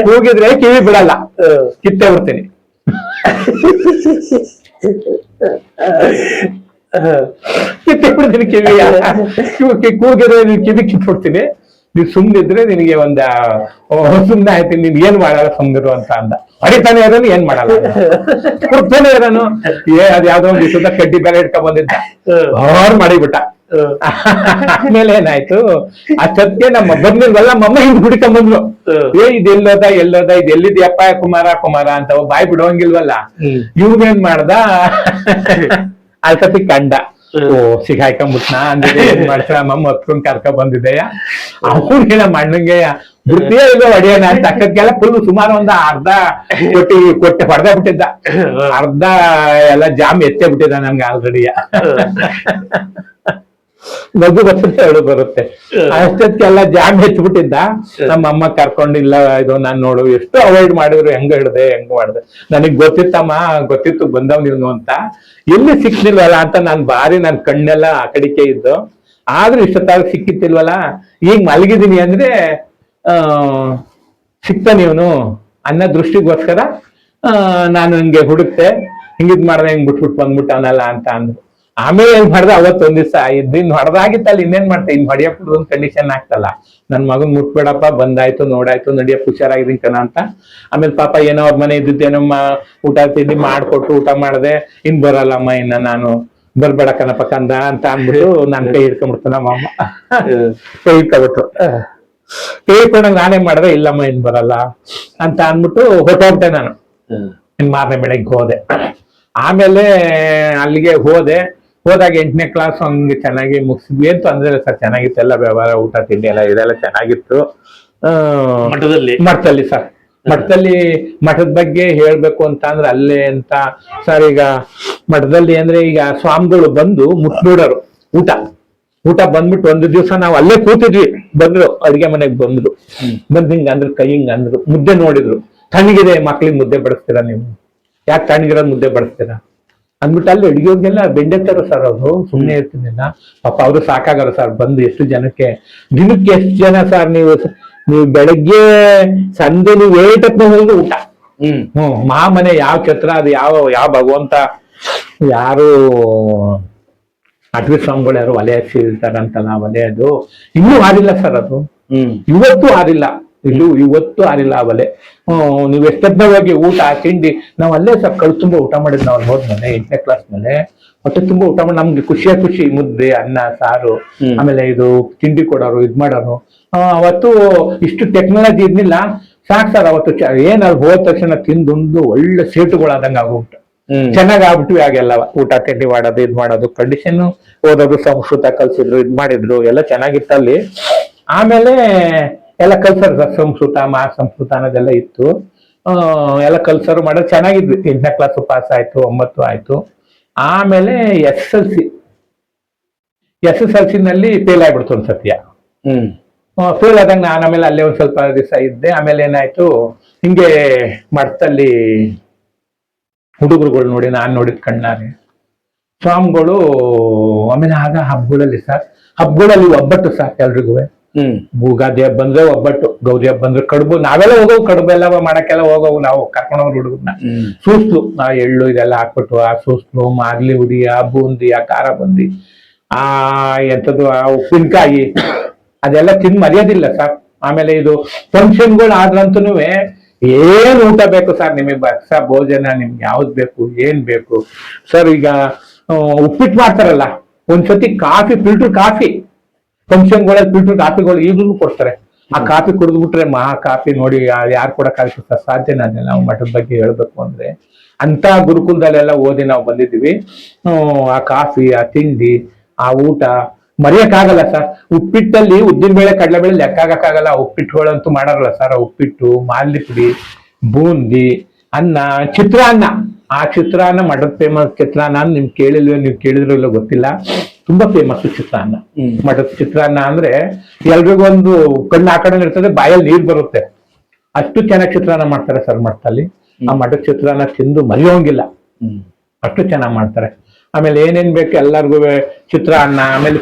ಕೂಗಿದ್ರೆ ಕಿವಿ ಬಿಡಲ್ಲ, ಕಿತ್ತೇ ಬಿಡ್ತೀನಿ. ಕಿತ್ತೇ ಬಿಡ್ತೀನಿ ಕಿವಿ. ಕೂಗಿದ್ರೆ ಕಿವಿ ಕಿತ್ಬಿಡ್ತೀನಿ. ನೀವ್ ಸುಮ್ನಿದ್ರೆ ನಿನಗೆ ಸುಮ್ನೆ ಆಯ್ತು, ನೀನ್ ಏನ್ ಮಾಡಲ್ಲ ಸುಮ್ನಿರು ಅಂತ ಅಂದ. ಹೊಡಿತಾನೆ ಇರೋನು ಏನ್ ಮಾಡಲ್ಲ, ಕೊಡ್ತಾನೆ ಇರೋನು ಅದ್ ಯಾವ್ದೋ ಒಂದು ದಿವಸದ ಕಡ್ಡಿ ಬೇರೆ ಇಟ್ಕೊಂಡ್ ಬಂದಿದ್ದ, ಅವ್ರು ಮಾಡಿಬಿಟ್ಟ. ಆಮೇಲೆ ಏನಾಯ್ತು, ಅಷ್ಟೊತ್ತಿಗೆ ನಮ್ಮ ಬಂದಿಲ್ವಲ್ಲ, ನಮ್ಮಮ್ಮ ಹಿಂಗ್ ಹುಡ್ಕೊಂಡ್ ಬಂದ್ರು. ಇದೆಲ್ಲೋದ ಇದು ಎಲ್ಲಿದ್ಯಪ್ಪ ಕುಮಾರ ಅಂತ ಬಾಯ್ ಬಿಡೋಂಗಿಲ್ವಲ್ಲ. ಇವ್ನೇನ್ ಮಾಡ್ದ, ಅಲ್ಸತಿ ಕಂಡ, ಓ ಸಿಗಾಯ್ಕೊಂಬಿಟ್ನಾ ಅಂದ್ರೆ ಏನ್ ಮಾಡ್ತಾರ, ನಮ್ಮಮ್ಮ ಹೊತ್ಕೊಂಡ್ ಕರ್ಕ ಬಂದಿದ್ದೆಯ, ಅವ್ನಿಗೆ ನಮ್ಮ ಅಣ್ಣಂಗೆ ಬುದ್ಧಿಯೇ ಇಲ್ಲ ಹೊಡಿಯೋಣ ಅಂತ ಅಕ್ಕಕ್ಕೆಲ್ಲ ಫುಲ್ ಸುಮಾರು ಅರ್ಧ ಕೊಟ್ಟೆ ಹೊಡೆದ ಬಿಟ್ಟಿದ್ದ, ಅರ್ಧ ಎಲ್ಲ ಜಾಮ್ ಎತ್ತೇ ಬಿಟ್ಟಿದ್ದ ನನ್ಗೆ ಆಲ್ರೆಡಿಯ. ನಗು ಬರುತ್ತೆ, ಹೇಳು ಬರುತ್ತೆ. ಅಷ್ಟೊತ್ತಿಗೆಲ್ಲ ಜಾಮ್ ಹೆಚ್ಚಿಬಿಟ್ಟಿದ್ದ. ನಮ್ಮ ಅಮ್ಮ ಕರ್ಕೊಂಡಿಲ್ಲ, ಇದು ನಾನ್ ನೋಡು ಎಷ್ಟು ಅವಾಯ್ಡ್ ಮಾಡಿದ್ರು, ಹೆಂಗ್ ಮಾಡ್ದೆ. ನನಗ್ ಗೊತ್ತಿತ್ತು ಬಂದವ್ ನೀನು ಅಂತ. ಎಲ್ಲಿ ಸಿಕ್ತಿಲ್ವಲ್ಲ ಅಂತ ನಾನ್ ನನ್ ಕಣ್ಣೆಲ್ಲ ಆ ಕಡಿಕೆ ಇದ್ದು, ಆದ್ರೂ ಇಷ್ಟೊತ್ತಾಗ ಸಿಕ್ಕಿತ್ತಿಲ್ವಲ್ಲ. ಈಗ ಮಲಗಿದೀನಿ ಅಂದ್ರೆ ಸಿಕ್ತಾನೆ ಇವನು ಅನ್ನೋ ದೃಷ್ಟಿಗೋಸ್ಕರ ನಾನು ಹಿಂಗೆ ಹುಡುಕ್ತೆ, ಹಿಂಗಿದ್ ಮಾಡ್ದೆ, ಹಿಂಗ್ ಬಿಟ್ಬಿಟ್ಟು ಬಂದ್ಬಿಟ್ಟವನಲ್ಲ ಅಂತ ಅಂದ್ರು. ಆಮೇಲೆ ಏನ್ ಮಾಡ್ದ, ಅವತ್ತೊಂದ್ ದಿವಸ ಇನ್ ಹೊಡೆದಾಗಿತ್ತಲ್ಲ, ಇನ್ನೇನ್ ಮಾಡ್ತಾ, ಇನ್ ಹೊಡಿಯಕ್ ಒಂದು ಕಂಡೀಷನ್ ಆಗ್ತಲ್ಲ. ನನ್ ಮಗನ್ ಮುಟ್ಬೇಡಪ್ಪ, ಬಂದಾಯ್ತು ನೋಡಾಯ್ತು ನಡಿಯಕ್ ಹುಷಾರಾಗಿದ್ದೀನಿ ಕಣ ಅಂತ. ಆಮೇಲೆ ಪಾಪ ಏನೋ ಅವ್ರ ಮನೆ ಇದ್ದಿದ್ದೇನಮ್ಮ ಊಟ ತಿಂಡಿ ಮಾಡ್ಕೊಟ್ಟು ಊಟ ಮಾಡ್ದೆ. ಇನ್ ಬರಲ್ಲಮ್ಮ, ಇನ್ನ ನಾನು ಬರ್ಬೇಡ ಕಣಪ್ಪ ಕಂದ ಅಂತ ಅಂದ್ಬಿಟ್ಟು ನನ್ ಕೈ ಹಿಡ್ಕೊಂಡ್ಬಿಡ್ತು ನಮ್ಮಮ್ಮ. ಕೈ ಹಿಡ್ಕೊಬಿಟ್ರು. ಕೈ ಹಿಡ್ಕೊಂಡಾಗ ನಾನೇನ್ ಮಾಡ್ದೆ, ಇಲ್ಲಮ್ಮ ಇನ್ ಬರಲ್ಲ ಅಂತ ಅಂದ್ಬಿಟ್ಟು ಹೊಟ್ಟೋಗ್ಬಿಟ್ಟೆ ನಾನು. ಇನ್ ಮಾರನೇ ಬೆಳಗ್ಗೆ ಹೋದೆ. ಆಮೇಲೆ ಅಲ್ಲಿಗೆ ಹೋದಾಗ 8ನೇ ಕ್ಲಾಸ್ ಹಂಗೆ ಚೆನ್ನಾಗಿ ಮುಗಿಸಿದ್ವಿ. ಏನು ತೊಂದ್ರೆ ಇಲ್ಲ ಸರ್, ಚೆನ್ನಾಗಿತ್ತು ಎಲ್ಲ ವ್ಯವಹಾರ, ಊಟ ತಿಂಡಿ ಎಲ್ಲ ಇದೆಲ್ಲ ಚೆನ್ನಾಗಿತ್ತು. ಮಠದಲ್ಲಿ ಸರ್, ಮಠದ ಬಗ್ಗೆ ಹೇಳ್ಬೇಕು ಅಂತ ಅಂದ್ರೆ ಅಲ್ಲೇ ಅಂತ ಸರ್, ಈಗ ಮಠದಲ್ಲಿ ಅಂದ್ರೆ ಈಗ ಸ್ವಾಮಿಗಳು ಬಂದು ಮುಟ್ಬಿಡೋರು ಊಟ ಬಂದ್ಬಿಟ್ಟು ಒಂದು ದಿವಸ ನಾವು ಅಲ್ಲೇ ಕೂತಿದ್ವಿ. ಬಂದ್ರು ಅಡಿಗೆ ಮನೆಗೆ ಬಂದು ಹಿಂಗ ಅಂದ್ರು, ಕೈ ಹಿಂಗ ಅಂದ್ರು, ಮುದ್ದೆ ನೋಡಿದ್ರು. ತಣ್ಣಗಿದೆ, ಮಕ್ಳಿಗೆ ಮುದ್ದೆ ಬಡಿಸ್ತೀರಾ ನೀವು, ಯಾಕೆ ತಣ್ಣಗಿರೋದ್ ಮುದ್ದೆ ಬಡಿಸ್ತೀರಾ ಅಂದ್ಬಿಟ್ಟು ಅಲ್ಲಿ ಅಡಿಗೆಗೆಲ್ಲ ಬೆಂಡೆತ್ತಾರ ಸರ್. ಅವರು ಸುಮ್ಮನೆ ಇರ್ತಿದ್ದಿಲ್ಲ ಪಾಪ, ಅವರು ಸಾಕಾಗಾರ ಸರ್. ಬಂದು ಎಷ್ಟು ಜನಕ್ಕೆ, ದಿನಕ್ಕೆ ಎಷ್ಟು ಜನ ಸರ್, ನೀವು ಬೆಳಗ್ಗೆ ಸಂಜೆ ನೀವು 8 ಹೋಗಿ ಊಟ. ಮನೆ ಯಾವ ಛತ್ರ, ಅದು ಯಾವ ಭಗವಂತ, ಯಾರು ಅಡ್ವಿ ಸ್ವಾಮಿಗಳು ಯಾರು ಒಲೆ ಹಚ್ಚಿರ್ತಾರಂತಲ್ಲ, ಒಲೆ ಅದು ಇನ್ನೂ ಆರಿಲ್ಲ ಸರ್. ಅದು ಇವತ್ತು ಆರಿಲ್ಲ, ಇವತ್ತು ಆರಿಲ್ಲ ಆ ಒಲೆ. ನೀವ್ ಎಷ್ಟೊತ್ತ ಹೋಗಿ ಊಟ ತಿಂಡಿ, ನಾವ್ ಅಲ್ಲೇ ಸರ್ ಕಳ್ ತುಂಬಾ ಊಟ ಮಾಡಿದ್ ನಾವು ಹೋದ್ಮೇಲೆ 8ನೇ ಕ್ಲಾಸ್ ಮೇಲೆ ಹೊಟ್ಟೆ ತುಂಬಾ ಊಟ ಮಾಡಿ, ನಮ್ಗೆ ಖುಷಿ ಮುದ್ದೆ ಅನ್ನ ಸಾರು, ಆಮೇಲೆ ಇದು ತಿಂಡಿ ಕೊಡೋರು, ಇದ್ ಮಾಡೋರು. ಅವತ್ತು ಇಷ್ಟು ಟೆಕ್ನಾಲಜಿ ಇರ್ಲಿಲ್ಲ. ಸಾಕ್ ಸರ್, ಅವತ್ತು ಏನಾದ್ರು ಹೋದ ತಕ್ಷಣ ತಿಂದುಂಡು ಒಳ್ಳೆ ಸೇಟುಗಳಾದಂಗ ಆಗೋಗ್ಬಿಟ್ಟು ಚೆನ್ನಾಗ್ ಆಗ್ಬಿಟ್ವಿ. ಆಗೆಲ್ಲ ಊಟ ತಿಂಡಿ ಮಾಡೋದು, ಇದ್ ಮಾಡೋದು, ಕಂಡೀಷನ್ ಓದೋದು, ಸಂಸ್ಕೃತ ಕಲ್ಸಿದ್ರು, ಇದ್ ಮಾಡಿದ್ರು, ಎಲ್ಲ ಚೆನ್ನಾಗಿತ್ತಲ್ಲಿ. ಆಮೇಲೆ ಎಲ್ಲ ಕಲ್ಸರ್ ಸರ್, ಸಂಸ್ಕೃತ ಸಂಸ್ಕೃತ ಅನ್ನೋದೆಲ್ಲ ಇತ್ತು. ಎಲ್ಲ ಕಲ್ಸರು ಮಾಡೋದು ಚೆನ್ನಾಗಿದ್ವಿ. 8ನೇ ಕ್ಲಾಸ್ ಪಾಸ್ ಆಯ್ತು, 9 ಆಯ್ತು. ಆಮೇಲೆ SSLC ನಲ್ಲಿ ಫೇಲ್ ಆಗ್ಬಿಡ್ತು ಒಂದ್ ಸತ್ಯ. ಫೇಲ್ ಆದಾಗ ನಾನು ಆಮೇಲೆ ಅಲ್ಲೇ ಒಂದ್ ಸ್ವಲ್ಪ ದಿವಸ ಇದ್ದೆ. ಆಮೇಲೆ ಏನಾಯ್ತು, ಹಿಂಗೆ ಮಠದಲ್ಲಿ ಹುಡುಗರುಗಳು ನೋಡಿ ನಾನ್ ನೋಡಿದ್ ಕಣ್ಣಾರೆ ಸ್ವಾಮಿಗಳು. ಆಮೇಲೆ ಆಗ ಹಬ್ಬಗಳಲ್ಲಿ ಒಬ್ಬಟ್ಟು ಸರ್ ಎಲ್ರಿಗೂ. ಯುಗಾದಿ ಹಬ್ಬ ಬಂದ್ರೆ ಒಬ್ಬಟ್ಟು, ಗೌರಿ ಹಬ್ಬ ಬಂದ್ರೆ ಕಡುಬು. ನಾವೆಲ್ಲ ಹೋಗೋವು ಕಡುಬು ಎಲ್ಲ ಮಾಡಕ್ಕೆಲ್ಲ ಹೋಗೋವು, ನಾವು ಕರ್ಕೊಂಡೋಗಿ ಹುಡುಗರನ್ನ. ಸೂಸ್ಲು, ಆ ಎಳ್ಳು ಇದೆಲ್ಲ ಹಾಕ್ಬಿಟ್ಟು ಆ ಸೂಸ್ಲು, ಮಾರ್ಲಿ ಹುಡಿ, ಆ ಬೂಂದಿ, ಆ ಖಾರ ಬುಂದಿ, ಆ ಎಂಥದ್ದು ಆ ಉಪ್ಪಿನಕಾಯಿ, ಅದೆಲ್ಲ ತಿಂದು ಮರ್ಯಾದಿಲ್ಲ ಸರ್. ಆಮೇಲೆ ಇದು ಫಂಕ್ಷನ್ಗಳು ಆದ್ರಂತೂ ಏನ್ ಊಟ ಬೇಕು ಸರ್ ನಿಮಗೆ, ಭಕ್ಸ ಭೋಜನ ನಿಮ್ಗೆ ಯಾವ್ದು ಬೇಕು, ಏನ್ ಬೇಕು ಸರ್. ಈಗ ಉಪ್ಪಿಟ್ಟು ಮಾಡ್ತಾರಲ್ಲ, ಒಂದ್ಸತಿ ಫಿಲ್ಟರ್ ಕಾಫಿ ಫಂಕ್ಷನ್ಗಳಲ್ಲಿ ಫಿಲ್ಟರ್ ಕಾಫಿಗಳು ಈಗಲೂ ಕೊಡ್ತಾರೆ. ಆ ಕಾಫಿ ಕುಡಿದ್ಬಿಟ್ರೆ ಮಹಾ ಕಾಫಿ ನೋಡಿ, ಯಾರು ಕೊಡಕ್ಕಾಗ್ತದೆ, ಸಾಧ್ಯನೇ ಅದನ್ನ. ನಾವು ಮಠದ ಬಗ್ಗೆ ಹೇಳ್ಬೇಕು ಅಂದ್ರೆ ಅಂತ ಗುರುಕುಲದಲ್ಲೆಲ್ಲ ಓದಿ ನಾವು ಬಂದಿದ್ದೀವಿ. ಆ ಕಾಫಿ, ಆ ತಿಂಡಿ, ಆ ಊಟ ಮರೆಯಕ್ಕಾಗಲ್ಲ ಸರ್. ಉಪ್ಪಿಟ್ಟಲ್ಲಿ ಉದ್ದಿನಬೇಳೆ ಕಡಲೆಬೇಳೆ ಲೆಕ್ಕ ಆಗಕ್ಕಾಗಲ್ಲ. ಉಪ್ಪಿಟ್ಟುಗಳಂತೂ ಮಾಡಾರಲ್ಲ ಸರ್. ಉಪ್ಪಿಟ್ಟು, ಮಾಲ್ದಿ ಪುಡಿ, ಬೂಂದಿ, ಅನ್ನ, ಚಿತ್ರಾನ್ನ. ಆ ಚಿತ್ರಾನ್ನ ಮಠದ ಫೇಮಸ್ ಚಿತ್ರಾನ್ನ. ನಿಮ್ಗೆ ನೀವು ಕೇಳಿದ್ರು ಇಲ್ಲ ಗೊತ್ತಿಲ್ಲ, ತುಂಬಾ ಫೇಮಸ್ ಚಿತ್ರಾನ್ನ. ಮಠದ ಚಿತ್ರಾನ್ನ ಅಂದ್ರೆ ಎಲ್ರಿಗೊಂದು ಕಣ್ಣು ಆ ಕಡೆ ಇರ್ತದೆ, ಬಾಯಲ್ಲಿ ನೀರ್ ಬರುತ್ತೆ, ಅಷ್ಟು ಚೆನ್ನಾಗಿ ಚಿತ್ರಾನ್ನ ಮಾಡ್ತಾರೆ ಸರ್ ಮಠದಲ್ಲಿ. ಆ ಮಠದ ಚಿತ್ರಾನ್ನ ತಿಂದು ಮರೆಯೋಂಗಿಲ್ಲ, ಅಷ್ಟು ಚೆನ್ನಾಗಿ ಮಾಡ್ತಾರೆ. ಆಮೇಲೆ ಏನೇನ್ ಬೇಕು ಎಲ್ಲರಿಗೂ ಚಿತ್ರಾನ್ನ. ಆಮೇಲೆ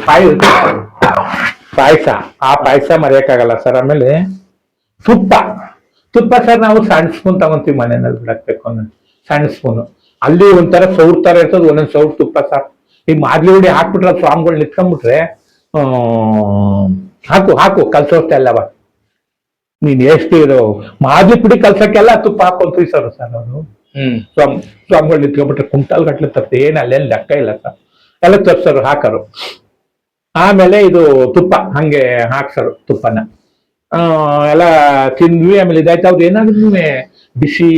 ಪಾಯಸ, ಆ ಪಾಯಸ ಮರೆಯಕ್ಕಾಗಲ್ಲ ಸರ್. ಆಮೇಲೆ ತುಪ್ಪ ಸರ್, ನಾವು ಸಣ್ಣ ಸ್ಪೂನ್ ತಗೊಂತೀವಿ ಮನೆಯಲ್ಲಿ ಬಿಡಕ್ಬೇಕು ಅನ್ನೋ ಸಣ್ಣ ಸ್ಪೂನು. ಅಲ್ಲಿ ಒಂಥರ ಸೌರ್ ತರ ಇರ್ತದೆ, ಒಂದೊಂದ್ ಸೌರ್ ತುಪ್ಪ ಸರ್. ಈ ಮಾದ್ಲಿ ಹುಡಿ ಹಾಕ್ಬಿಟ್ರೆ ಸ್ವಾಮಿಗಳು ನಿತ್ಕೊಂಡ್ಬಿಟ್ರೆ ಹಾಕು ಕಲ್ಸೋಷ್ಟೇ ಅಲ್ಲವ. ನೀನ್ ಎಷ್ಟು ಇದು ಮಾದ್ಲಿ ಪುಡಿ ಕಲ್ಸಕ್ಕೆಲ್ಲ ತುಪ್ಪ ಹಾಕೊಂತ ಸರ್ ಅವರು ಸ್ವಾಮಿಗಳು ನಿಂತ್ಕೊಂಡ್ಬಿಟ್ರೆ ಕುಂಟಲ್ ಗಟ್ಲೆ ತರ್ತೆ, ಏನ್ ಅಲ್ಲೇನ್ ಲೆಕ್ಕ ಇಲ್ಲ ಸರ್. ಎಲ್ಲ ತರ್ಸರು ಹಾಕರು. ಆಮೇಲೆ ಇದು ತುಪ್ಪ ಹಂಗೆ ಹಾಕ್ಸರು ತುಪ್ಪನ. ಎಲ್ಲ ತಿಂದ್ವಿ. ಆಮೇಲೆ ಇದಾಯ್ತು. ಅವ್ರು ಏನಾದ್ರು ಬಿಸಿ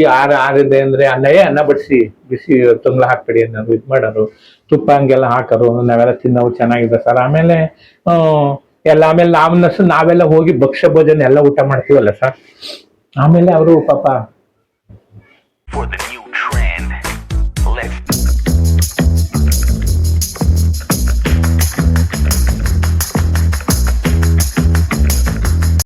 ಆರಿದೆ ಅಂದ್ರೆ ಅನ್ನ ಬಡಿಸಿ ಬಿಸಿ ತಂಗ್ಳ ಹಾಕ್ಬೇಡಿ ಅನ್ನೋದು ಇದ್ ಮಾಡೋರು. ತುಪ್ಪ ಹಂಗೆಲ್ಲ ಹಾಕರು. ನಾವೆಲ್ಲ ತಿನ್ನೋರು ಚೆನ್ನಾಗಿದೆ ಸರ್. ಆಮೇಲೆ ಆಮೇಲೆ ನಾವೆಲ್ಲ ಹೋಗಿ ಭಕ್ಷ್ಯ ಭೋಜನ ಎಲ್ಲ ಊಟ ಮಾಡ್ತೀವಲ್ಲ ಸರ್. ಆಮೇಲೆ ಅವರು ಪಾಪ